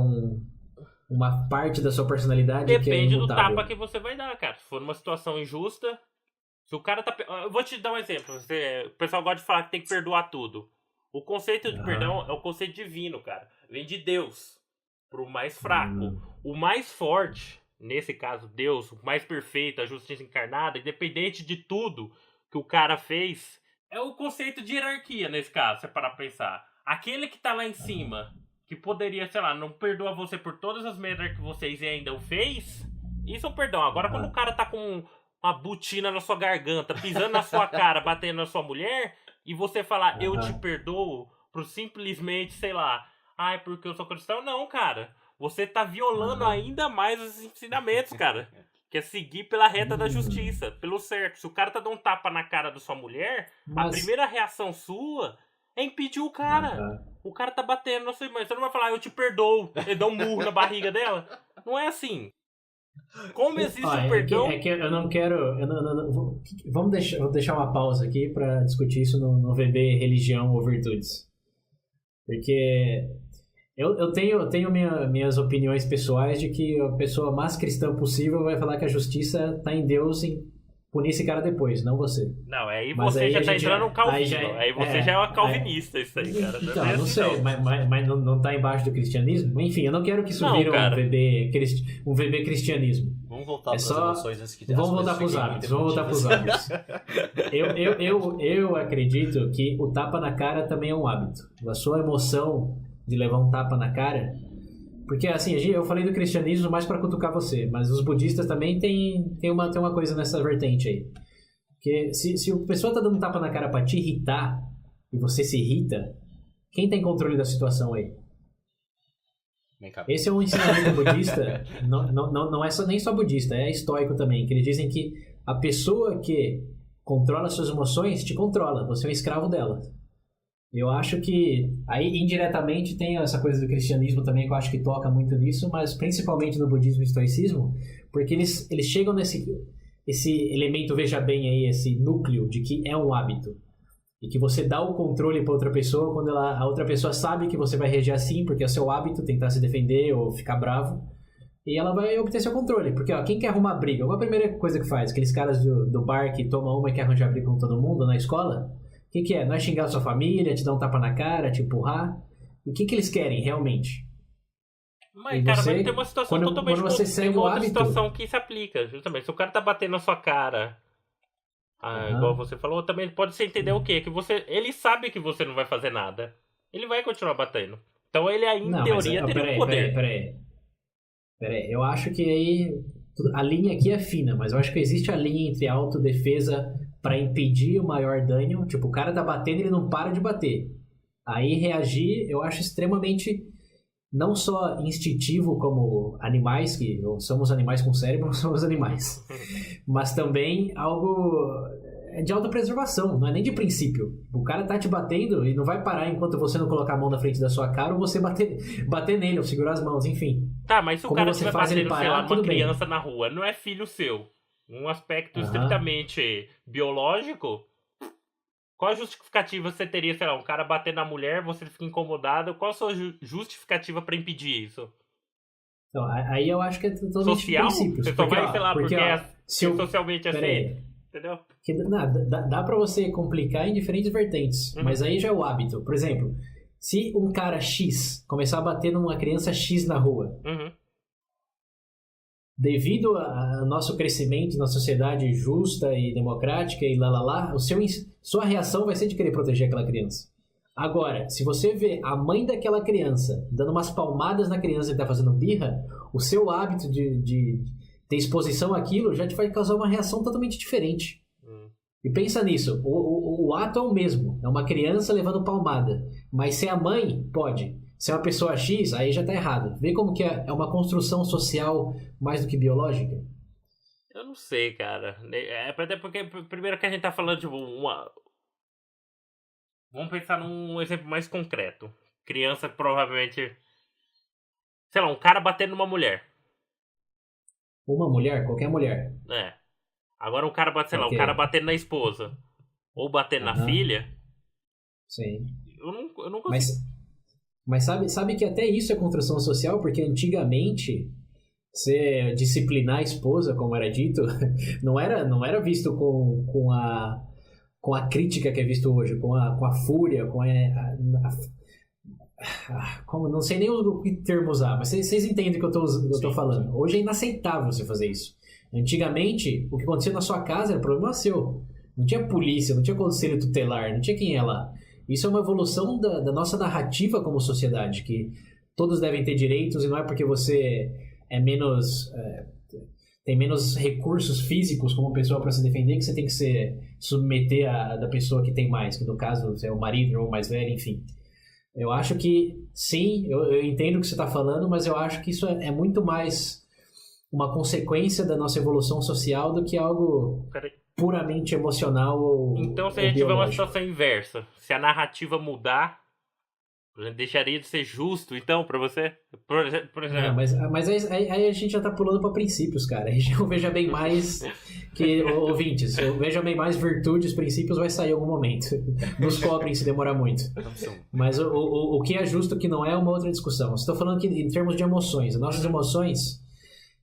uma parte da sua personalidade que é depende do imutável? tapa que você vai dar, cara. Se for numa situação injusta, se o cara tá... Eu vou te dar um exemplo. O pessoal gosta de falar que tem que perdoar tudo. O conceito de perdão é o conceito divino, cara. Vem de Deus pro mais fraco. O mais forte, nesse caso Deus, o mais perfeito, a justiça encarnada, independente de tudo que o cara fez, é o conceito de hierarquia nesse caso, se você parar pra pensar. Aquele que tá lá em cima, que poderia, sei lá, não perdoa você por todas as merdas que vocês ainda o fez, isso é um perdão. Agora quando o cara tá com uma botina na sua garganta, pisando na sua cara, batendo na sua mulher, e você falar, eu te perdoo, por simplesmente, sei lá, é porque eu sou cristão. Não, cara. Você tá violando ainda mais os ensinamentos, cara. Que é seguir pela reta da justiça, pelo certo. Se o cara tá dando um tapa na cara da sua mulher, a primeira reação sua é impedir o cara. O cara tá batendo na sua irmã. Você não vai falar, eu te perdoo, e dá um murro na barriga dela. Não é assim. Como existe o perdão... É que eu não quero... Vou deixar uma pausa aqui pra discutir isso no VB Religião ou Virtudes. Porque eu tenho minhas opiniões pessoais de que a pessoa mais cristã possível vai falar que a justiça tá em Deus em punir esse cara depois, não você. Não, aí Mas você aí já a tá gente entrando no calvino. Aí é, você é, já é uma aí- calvinista, isso aí, cara. Então, é não assim, sei, mas não tá embaixo do cristianismo? Enfim, eu não quero que isso Não, vire cara. um VB cristianismo. Vamos voltar É pras só- emoções antes que Vamos as voltar coisas pros fiquem hábitos, muito vamos voltar pros emotivas. hábitos. Eu acredito que o tapa na cara também é um hábito. A sua emoção de levar um tapa na cara... Porque, assim, eu falei do cristianismo mais pra cutucar você, mas os budistas também tem uma coisa nessa vertente aí. Porque se a pessoa tá dando um tapa na cara pra te irritar, e você se irrita, quem tem controle da situação aí? Vem cá. Esse é um ensinamento budista, não é nem só budista, é estoico também, que eles dizem que a pessoa que controla suas emoções te controla, você é um escravo dela. Eu acho que, aí indiretamente tem essa coisa do cristianismo também, que eu acho que toca muito nisso, mas principalmente no budismo e estoicismo, porque eles chegam nesse esse elemento, veja bem aí, esse núcleo de que é um hábito. E que você dá o controle para outra pessoa quando a outra pessoa sabe que você vai reagir assim, porque é seu hábito tentar se defender ou ficar bravo, e ela vai obter seu controle. Porque, ó, quem quer arrumar briga? Qual a primeira coisa que faz? Aqueles caras do bar que tomam uma e quer arranjar briga com todo mundo na escola? O que é? Não é xingar a sua família, te dar um tapa na cara, te empurrar? O que eles querem realmente? Mas, E cara, você- mas tem uma situação quando- totalmente... quando você tem segue uma o outra hábito- situação que se aplica, justamente. Se o cara tá batendo na sua cara, Aham. igual você falou, também pode ser entender o quê? Que ele sabe que você não vai fazer nada. Ele vai continuar batendo. Então ele, em Não, teoria, mas, teria um poder. Peraí. Eu acho que aí a linha aqui é fina, mas eu acho que existe a linha entre autodefesa pra impedir o maior dano. Tipo, o cara tá batendo e ele não para de bater. Aí reagir, eu acho extremamente não só instintivo como animais, que somos animais com cérebro, não somos animais, mas também algo de autopreservação, não é nem de princípio. O cara tá te batendo e não vai parar enquanto você não colocar a mão na frente da sua cara ou você bater nele ou segurar as mãos, enfim. Tá, mas se o Como cara você estiver faz ele batendo, sei parar, lá, numa tudo bem. criança na rua, não é filho seu. Um aspecto Aham. estritamente biológico, qual a justificativa você teria, sei lá, um cara bater na mulher, você fica incomodado, qual a sua justificativa pra impedir isso? Então, aí eu acho que é totalmente Social? princípios. Você só vai, sei lá, porque é se eu, socialmente assim, peraí, entendeu? que, dá pra você complicar em diferentes vertentes, Uhum. mas aí já é o hábito. Por exemplo, se um cara X começar a bater numa criança X na rua, Uhum. devido ao nosso crescimento na sociedade justa e democrática e lá, sua reação vai ser de querer proteger aquela criança. Agora, se você vê a mãe daquela criança dando umas palmadas na criança que está fazendo birra, o seu hábito de ter exposição àquilo já te vai causar uma reação totalmente diferente. E pensa nisso, o ato é o mesmo, é uma criança levando palmada, mas se é a mãe, pode. Se é uma pessoa X, aí já tá errado. Vê como que é uma construção social mais do que biológica? Eu não sei, cara. Até porque, primeiro que a gente tá falando de uma... Vamos pensar num exemplo mais concreto. Criança provavelmente... Sei lá, um cara batendo numa mulher. Uma mulher, qualquer mulher. É. Agora um cara batendo, sei lá, Ok. um cara batendo na esposa. Ou batendo na Aham. filha. Sim. Eu não consigo. Mas sabe que até isso é construção social, porque antigamente você disciplinar a esposa, como era dito, não era visto com a crítica que é visto hoje, com a fúria, como, não sei nem o que termo usar, mas vocês entendem o que eu tô falando. Hoje é inaceitável você fazer isso. Antigamente, o que acontecia na sua casa era problema seu. Não tinha polícia, não tinha conselho tutelar, não tinha quem é lá. Isso é uma evolução da nossa narrativa como sociedade, que todos devem ter direitos e não é porque você é menos... tem menos recursos físicos como pessoa para se defender que você tem que se submeter da pessoa que tem mais, que no caso é o marido ou o mais velho, enfim. Eu acho que, sim, eu entendo o que você está falando, mas eu acho que isso é muito mais uma consequência da nossa evolução social do que algo puramente emocional ou Então, se ou a gente tiver uma biológico. situação inversa, se a narrativa mudar, por exemplo, deixaria de ser justo, então, pra você? Por exemplo. Mas aí a gente já tá pulando para princípios, cara. Aí já veja bem mais que ouvintes. Veja bem mais virtudes, princípios vai sair em algum momento. Nos cobrem se demorar muito. Mas o que é justo, o que não é uma outra discussão. Estou falando que em termos de emoções. As nossas emoções,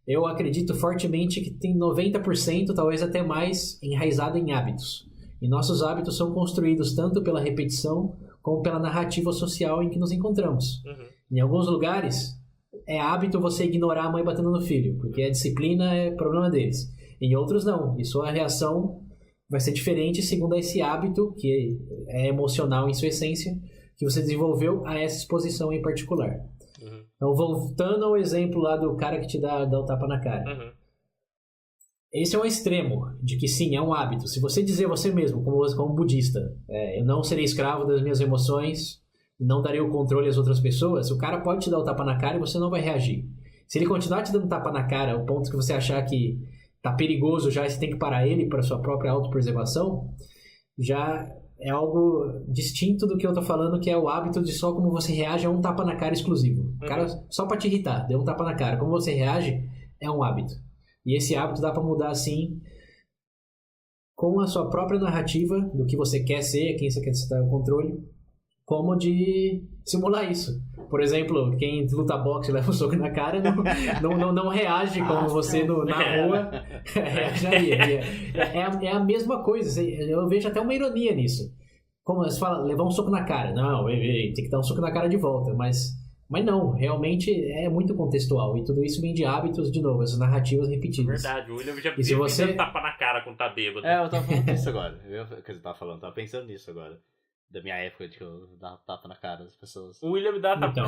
eu acredito fortemente que tem 90%, talvez até mais, enraizado em hábitos. E nossos hábitos são construídos tanto pela repetição como pela narrativa social em que nos encontramos. Em alguns lugares, é hábito você ignorar a mãe batendo no filho, porque a disciplina é problema deles. Em outros, não. E sua reação vai ser diferente segundo esse hábito, que é emocional em sua essência, que você desenvolveu a essa exposição em particular. Então, voltando ao exemplo lá do cara que te dá o tapa na cara. Esse é um extremo de que sim, é um hábito. Se você dizer você mesmo, como budista, eu não serei escravo das minhas emoções, não darei o controle às outras pessoas, o cara pode te dar o tapa na cara e você não vai reagir. Se ele continuar te dando tapa na cara, ao ponto que você achar que tá perigoso já e você tem que parar ele para sua própria autopreservação, já é algo distinto do que eu tô falando, que é o hábito de só como você reage a um tapa na cara exclusivo. O cara, só pra te irritar, deu um tapa na cara. Como você reage, é um hábito. E esse hábito dá pra mudar, assim, com a sua própria narrativa do que você quer ser, quem você quer estar no controle, como de simular isso. Por exemplo, quem luta boxe e leva um soco na cara não reage como você na rua reagiria. É a mesma coisa. Eu vejo até uma ironia nisso. Como você fala, levar um soco na cara. Não, tem que dar um soco na cara de volta. Mas não, realmente é muito contextual. E tudo isso vem de hábitos, de novo, essas narrativas repetidas. Verdade, o William já e se você tapa na cara quando tá bêbado. Eu tava falando disso agora. Tava pensando nisso agora. Da minha época de que eu dava tapa na cara das pessoas. O William me dá tapa. Então.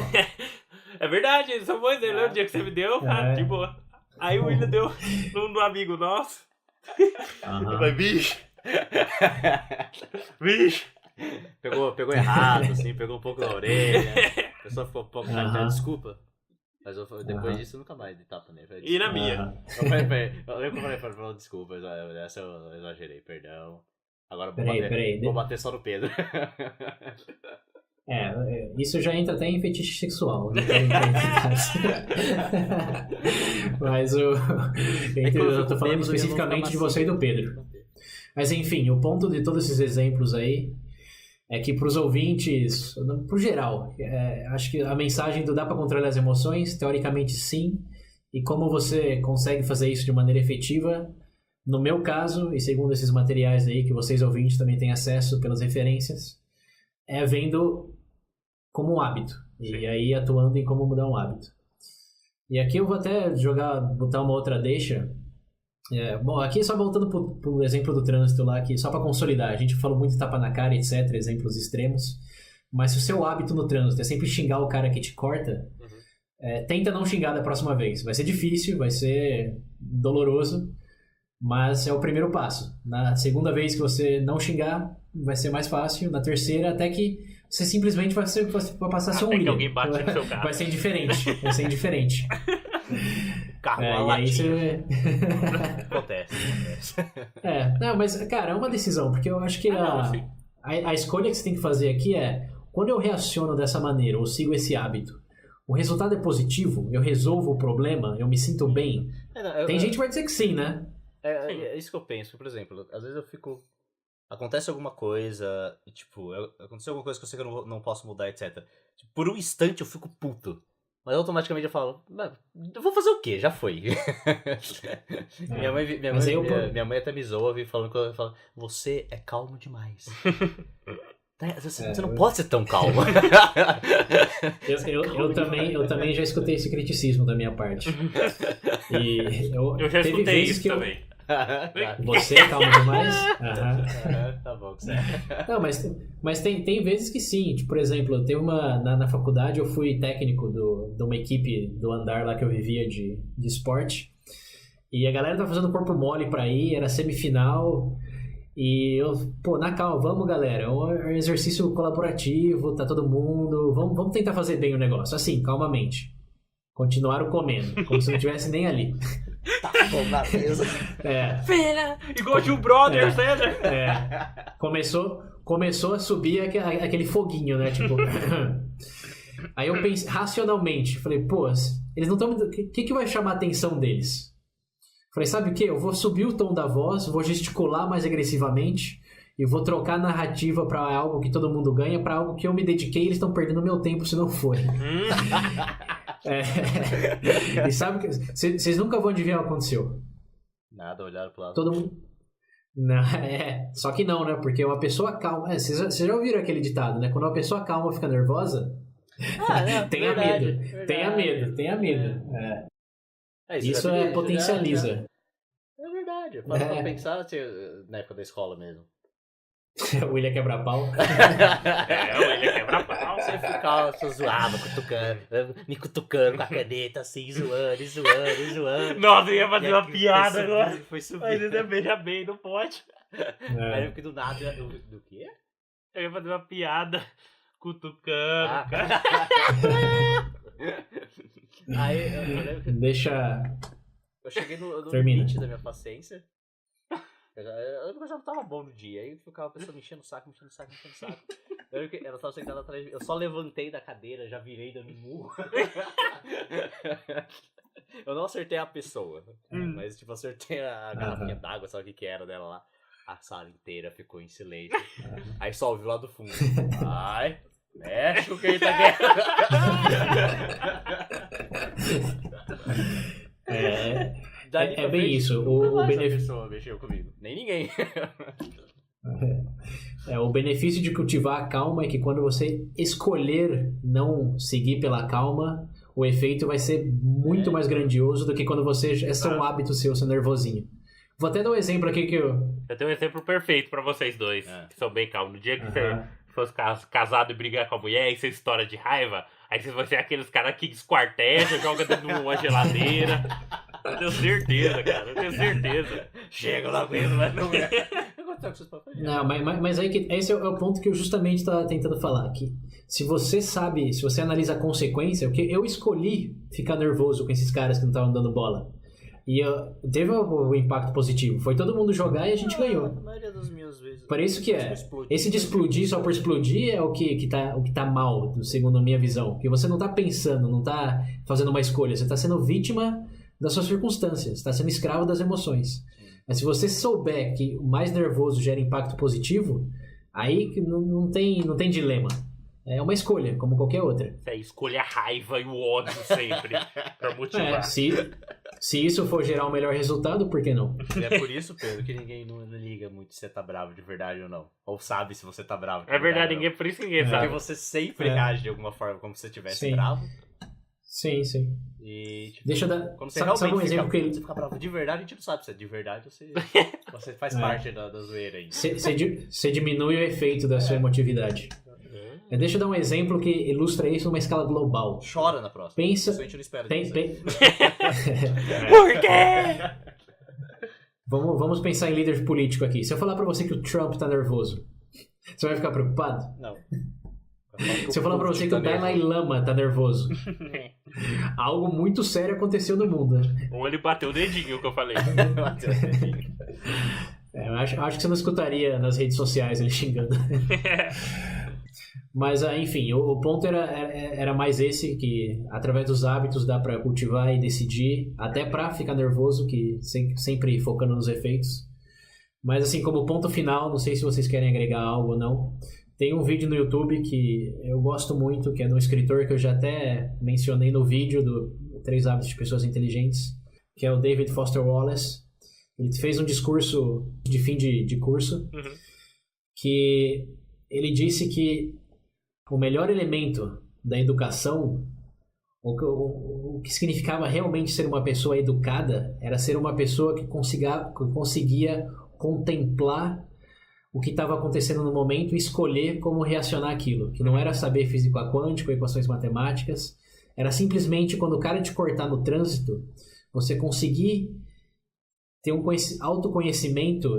É verdade, só vou dizer, o dia que você me deu, de boa. Aí o William deu no amigo nosso. Eu falei, bicho! Bicho! Pegou errado, assim, pegou um pouco na orelha. A pessoa ficou um pouco chateada, desculpa. Mas depois disso, eu nunca mais de tapa nele. E na minha? Eu lembro que eu falei, desculpa, essa eu exagerei, perdão. Agora vou bater só no Pedro. Isso já entra até em fetiche sexual. Mas eu tô falando especificamente de você e do Pedro. Mas enfim, o ponto de todos esses exemplos aí é que para os ouvintes, pro geral, acho que a mensagem do dá para controlar as emoções, teoricamente sim, e como você consegue fazer isso de maneira efetiva. No meu caso, e segundo esses materiais aí que vocês ouvintes também têm acesso pelas referências, é vendo como um hábito. Sim. E aí atuando em como mudar um hábito. E aqui eu vou até botar uma outra deixa. Bom, aqui só voltando pro exemplo do trânsito lá, que só para consolidar. A gente falou muito de tapa na cara, etc., exemplos extremos. Mas se o seu hábito no trânsito é sempre xingar o cara que te corta, tenta não xingar da próxima vez. Vai ser difícil, vai ser doloroso, mas é o primeiro passo. Na segunda vez que você não xingar, vai ser mais fácil. Na terceira, até que você simplesmente vai passar a ser um líder. Alguém bate no seu carro. Vai ser indiferente. Carro e aí você... Acontece. Não, mas, cara, é uma decisão. Porque eu acho que a escolha que você tem que fazer aqui é... Quando eu reaciono dessa maneira, ou sigo esse hábito, o resultado é positivo? Eu resolvo o problema? Eu me sinto bem? Tem gente que vai dizer que sim, né? É isso que eu penso. Por exemplo, às vezes eu fico... Acontece alguma coisa, e, tipo, aconteceu alguma coisa que eu sei que eu não posso mudar, etc. Tipo, por um instante eu fico puto. Mas automaticamente eu falo, eu vou fazer o quê? Já foi. Minha mãe até me zoa falando que eu falo, você é calmo demais. Você não pode ser tão calmo. Eu também já escutei esse criticismo da minha parte. E eu já escutei isso também. Você é calmo demais? Tá bom, certo. Não, mas tem vezes que sim. Tipo, por exemplo, teve na faculdade eu fui técnico de uma equipe do andar lá que eu vivia de esporte. E a galera tava fazendo corpo mole pra ir, era semifinal. E eu, na calma, vamos galera, é um exercício colaborativo, tá todo mundo, vamos tentar fazer bem o negócio, assim, calmamente. Continuaram comendo, como se não estivesse nem ali. Tá bom, na mesa. Filha, igual de um brother, sério? Começou a subir aquele foguinho, né, tipo... Aí eu pensei, racionalmente, falei, eles não estão... O que vai chamar a atenção deles? Falei, sabe o que? Eu vou subir o tom da voz, vou gesticular mais agressivamente e vou trocar a narrativa pra algo que todo mundo ganha, pra algo que eu me dediquei e eles estão perdendo meu tempo se não forem. E sabe que vocês nunca vão adivinhar o que aconteceu. Nada, olharam pro lado. Todo mundo. Não, só que não, né? Porque uma pessoa calma. Vocês já ouviram aquele ditado, né? Quando uma pessoa calma fica nervosa, tenha medo. Verdade. Tenha medo. Isso potencializa. É verdade. Eu paro pra pensar assim, na época da escola mesmo. O William quebra-pau. O William quebra-pau. Você ficava só zoado, me cutucando com a caneta, assim, zoando. Nossa, eu ia fazer E uma aqui piada foi agora. subindo, foi Mas subindo. ainda beija bem, não pode. Aí eu fiquei do nada. Do quê? Eu ia fazer uma piada cutucando. Ah. Cara. Aí eu lembro que Deixa. eu cheguei no Termina. limite da minha paciência. Eu já não tava bom no dia. Aí ficava a pessoa me enchendo o saco. Eu lembro que ela tava sentada atrás de mim. Eu só levantei da cadeira, já virei dando murro. Eu não acertei a pessoa. Mas tipo, acertei a garrafinha d'água, sabe o que era dela lá. A sala inteira ficou em silêncio. Aí só ouviu lá do fundo. Ai, mexe o que ele tá querendo. Dali pra bem frente, isso. nunca O mais a benefício. pessoa mexeu comigo. Nem ninguém. O benefício de cultivar a calma é que quando você escolher não seguir pela calma, o efeito vai ser muito mais grandioso do que quando você é só um hábito seu, ser nervosinho. Vou até dar um exemplo aqui que eu... Eu tenho um exemplo perfeito pra vocês dois, que são bem calmos. No dia que você fosse casado e brigar com a mulher e você estoura de raiva, aí vocês vão ser aqueles caras que esquartejam, joga dentro de uma geladeira. Eu tenho certeza, cara. Eu tenho certeza. Chega lá mesmo, mas não é. Não, mas aí que esse é o ponto que eu justamente estava tentando falar aqui. Se você analisa a consequência, porque eu escolhi ficar nervoso com esses caras que não estavam dando bola. E teve um impacto positivo. Foi todo mundo jogar e a gente ganhou. A maioria das minhas vezes. Por isso que esse de explodir só por explodir é o que tá mal, segundo a minha visão. Porque você não tá pensando, não tá fazendo uma escolha. Você tá sendo vítima das suas circunstâncias. Você tá sendo escravo das emoções. Mas se você souber que o mais nervoso gera impacto positivo, aí não tem dilema. É uma escolha, como qualquer outra. Você escolhe a raiva e o ódio sempre pra motivar. Se isso for gerar um melhor resultado, por que não? E é por isso, Pedro, que ninguém não liga muito se você tá bravo de verdade ou não. Ou sabe se você tá bravo de É verdade, ou não. por isso que ninguém sabe. Porque você sempre age de alguma forma como se você estivesse Sim. bravo. Sim. E, tipo, Deixa eu dar... quando você Sabe um realmente exemplo que ele... você fica bravo de verdade, a gente não sabe se é de verdade ou se você faz parte da zoeira ainda. Você diminui o efeito da sua emotividade. Deixa eu dar um exemplo que ilustra isso numa escala global. Chora na próxima. Pensa... Isso a gente não espera de você. Por quê? Vamos pensar em líder político aqui. Se eu falar pra você que o Trump tá nervoso, você vai ficar preocupado? Não. Se eu falar pra você que o Dalai Lama tá nervoso, algo muito sério aconteceu no mundo. Né? Ou ele bateu o dedinho, que eu falei. Eu acho que você não escutaria nas redes sociais ele xingando. Mas, enfim, o ponto era mais esse, que através dos hábitos dá pra cultivar e decidir, até pra ficar nervoso, que sempre focando nos efeitos. Mas, assim, como ponto final, não sei se vocês querem agregar algo ou não, tem um vídeo no YouTube que eu gosto muito, que é de um escritor que eu já até mencionei no vídeo do 3 Hábitos de Pessoas Inteligentes, que é o David Foster Wallace. Ele fez um discurso de fim de curso, que ele disse que o melhor elemento da educação, o que significava realmente ser uma pessoa educada, era ser uma pessoa que conseguia contemplar o que estava acontecendo no momento e escolher como reacionar àquilo. Que não era saber física quântica, equações matemáticas, era simplesmente quando o cara te cortar no trânsito, você conseguir ter um autoconhecimento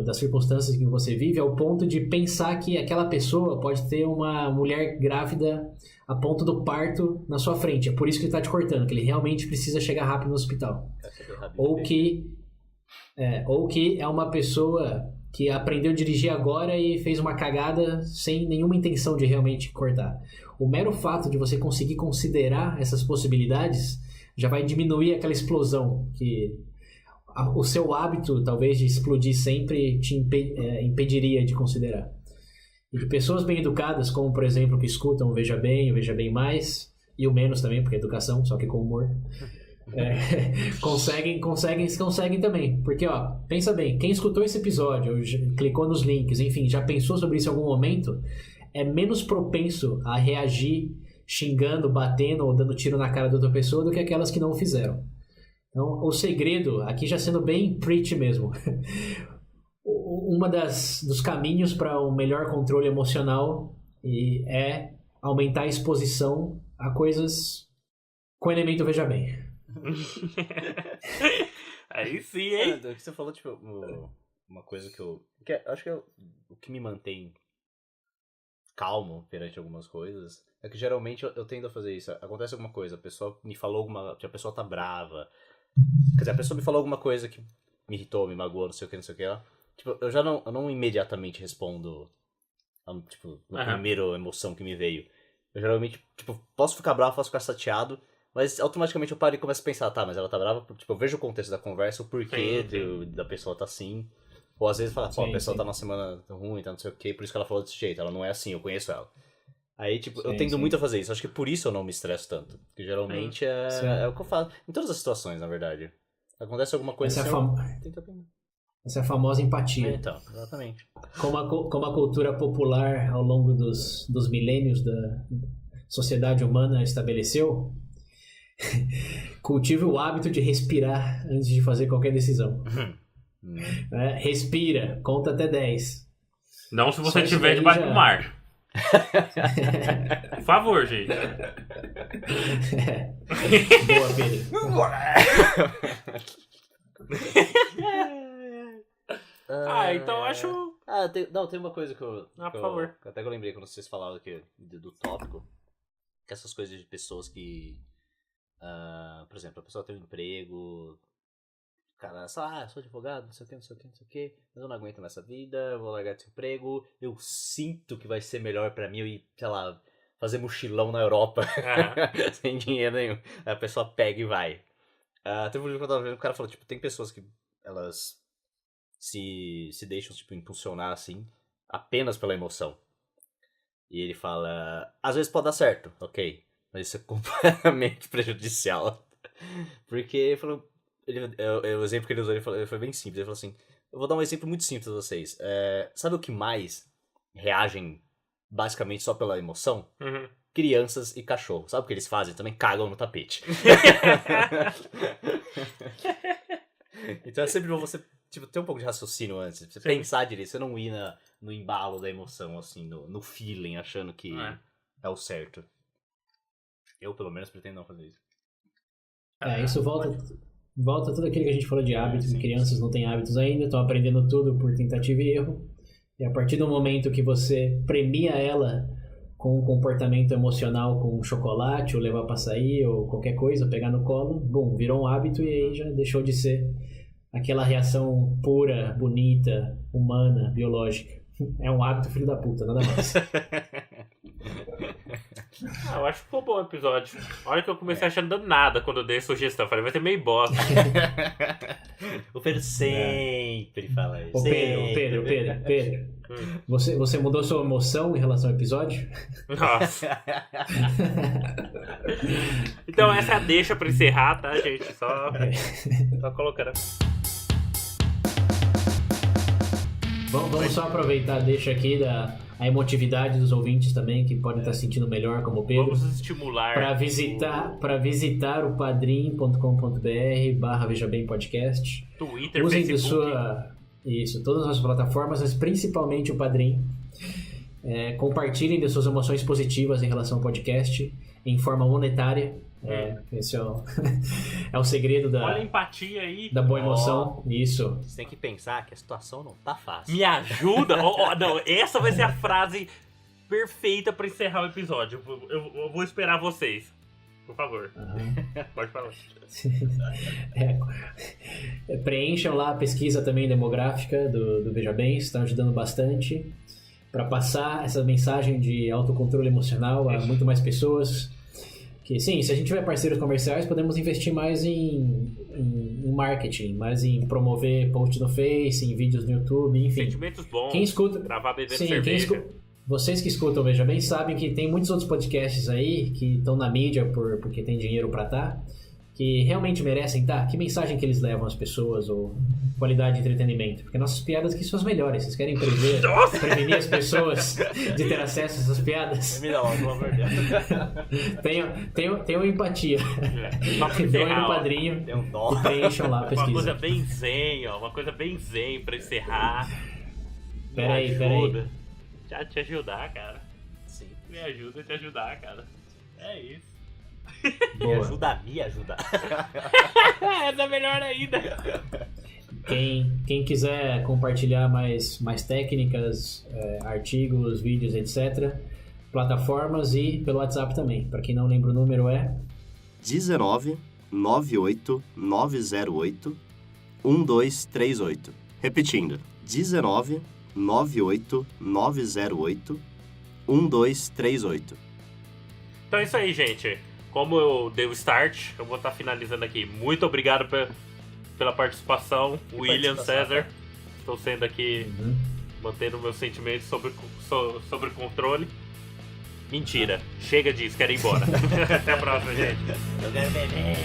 das circunstâncias em que você vive ao ponto de pensar que aquela pessoa pode ter uma mulher grávida a ponto do parto na sua frente. É por isso que ele está te cortando, que ele realmente precisa chegar rápido no hospital. Ou que é uma pessoa que aprendeu a dirigir agora e fez uma cagada sem nenhuma intenção de realmente cortar. O mero fato de você conseguir considerar essas possibilidades já vai diminuir aquela explosão que o seu hábito, talvez, de explodir sempre te impediria de considerar. E de pessoas bem educadas, como, por exemplo, que escutam o Veja Bem Mais, e o menos também, porque é educação, só que com humor, conseguem também. Porque, ó, pensa bem, quem escutou esse episódio, clicou nos links, enfim, já pensou sobre isso em algum momento, é menos propenso a reagir xingando, batendo ou dando tiro na cara de outra pessoa do que aquelas que não o fizeram. Então, o segredo, aqui já sendo bem preach mesmo, dos caminhos para um melhor controle emocional é aumentar a exposição a coisas com elemento veja bem. Aí sim, hein? O que você falou, tipo, uma coisa que eu acho que o que me mantém calmo perante algumas coisas é que geralmente eu tendo a fazer isso. Acontece alguma coisa, a pessoa me falou a pessoa tá brava. Quer dizer, a pessoa me falou alguma coisa que me irritou, me magoou, não sei o que, ó. Tipo, eu não imediatamente respondo, tipo, na primeira emoção que me veio. Eu geralmente, tipo, posso ficar bravo, posso ficar chateado, mas automaticamente eu paro e começo a pensar, tá, mas ela tá brava, tipo, eu vejo o contexto da conversa, o porquê da pessoa tá assim. Ou às vezes fala, pô, a pessoa tá numa semana ruim, tá não sei o que, por isso que ela falou desse jeito, ela não é assim, eu conheço ela. Aí, tipo, eu tendo muito a fazer isso. Acho que por isso eu não me estresso tanto. Porque geralmente é o que eu faço. Em todas as situações, na verdade. Acontece alguma coisa Essa é a famosa empatia. Então, exatamente. Como a cultura popular ao longo dos milênios da sociedade humana estabeleceu, cultive o hábito de respirar antes de fazer qualquer decisão. Respira, conta até 10. Não se você estiver debaixo do mar. Por favor, gente. Boa, Pedro. Então acho... tem uma coisa que eu... por favor. Até que eu lembrei quando vocês falaram aqui do tópico. Que essas coisas de pessoas que... por exemplo, a pessoa tem um emprego... Cara, eu sou advogado, não sei o que, mas eu não aguento nessa vida, eu vou largar esse emprego, eu sinto que vai ser melhor pra mim eu ir, sei lá, fazer mochilão na Europa, sem dinheiro nenhum. Aí a pessoa pega e vai. Teve um vídeo que eu tava vendo, o cara falou, tipo, tem pessoas que elas se deixam, tipo, impulsionar, assim, apenas pela emoção. E ele fala, às vezes pode dar certo, ok, mas isso é completamente prejudicial. Porque ele falou... o exemplo que ele usou ele foi bem simples. Ele falou assim: eu vou dar um exemplo muito simples pra vocês. Sabe o que mais reagem basicamente só pela emoção? Crianças e cachorros. Sabe o que eles fazem? Também cagam no tapete. Então é sempre bom você ter um pouco de raciocínio antes. Você pensar direito. Você não ir no embalo da emoção, assim, no feeling, achando que é o certo. Eu, pelo menos, pretendo não fazer isso. Isso volta tudo aquilo que a gente falou de hábitos, que crianças não têm hábitos ainda, estão aprendendo tudo por tentativa e erro. E a partir do momento que você premia ela com um comportamento emocional, com chocolate, ou levar pra sair, ou qualquer coisa, pegar no colo, bom, virou um hábito e aí já deixou de ser aquela reação pura, bonita, humana, biológica. É um hábito filho da puta, nada mais. Eu acho que ficou bom o episódio. Olha que eu comecei achando nada quando eu dei a sugestão. Falei, vai ter meio bosta. O Pedro sempre fala isso. Ô Pedro. Você mudou sua emoção em relação ao episódio? Nossa. Então essa é a deixa pra encerrar, tá, gente? Só colocando. Vamos só aproveitar, deixa aqui a emotividade dos ouvintes também, que podem estar se sentindo melhor, como o Pedro. Vamos estimular. Para visitar o padrim.com.br/Veja Bem Podcast. Twitter, usem Facebook. Todas as plataformas, mas principalmente o Padrim. Compartilhem de suas emoções positivas em relação ao podcast, em forma monetária. Esse é o segredo Olha a empatia aí. da boa emoção. Isso. Você tem que pensar que a situação não tá fácil. Me ajuda? Não, essa vai ser a frase perfeita pra encerrar o episódio. Eu vou esperar vocês. Por favor. Pode falar. Preencham lá a pesquisa também demográfica do Veja Bem, estão ajudando bastante para passar essa mensagem de autocontrole emocional a muito mais pessoas. Que sim, se a gente tiver parceiros comerciais, podemos investir mais em marketing, mais em promover posts no Face, em vídeos no YouTube, enfim. Sentimentos bons. Quem escuta, gravar bebendo cerveja. vocês que escutam Veja Bem sabem que tem muitos outros podcasts aí que estão na mídia porque tem dinheiro pra estar, que realmente merecem estar. Que mensagem que eles levam às pessoas, ou qualidade de entretenimento? Porque nossas piadas aqui são as melhores. Vocês querem prevenir as pessoas de ter acesso a essas piadas? Me dá uma, pelo amor de Deus. Tenham empatia. Doem no padrinho Tem um dó. e preencham lá a Uma pesquisa. coisa bem zen, ó. Uma coisa bem zen pra encerrar. Peraí. Já te ajudar, cara. Sim. Me ajuda a te ajudar, cara. É isso. Me Boa. ajuda a me ajudar. Essa é melhor ainda. Quem quiser compartilhar mais técnicas, artigos, vídeos, etc., plataformas e pelo WhatsApp também. Para quem não lembra, o número é 19 98 908 1238. Repetindo, 19 98 908 1238. Então é isso aí, gente. Como eu dei o start, eu vou estar finalizando aqui. Muito obrigado pela participação, William, César. Estou sendo aqui, mantendo meus sentimentos sobre controle. Mentira, chega disso, quero ir embora. Até a próxima, gente. Eu quero beber.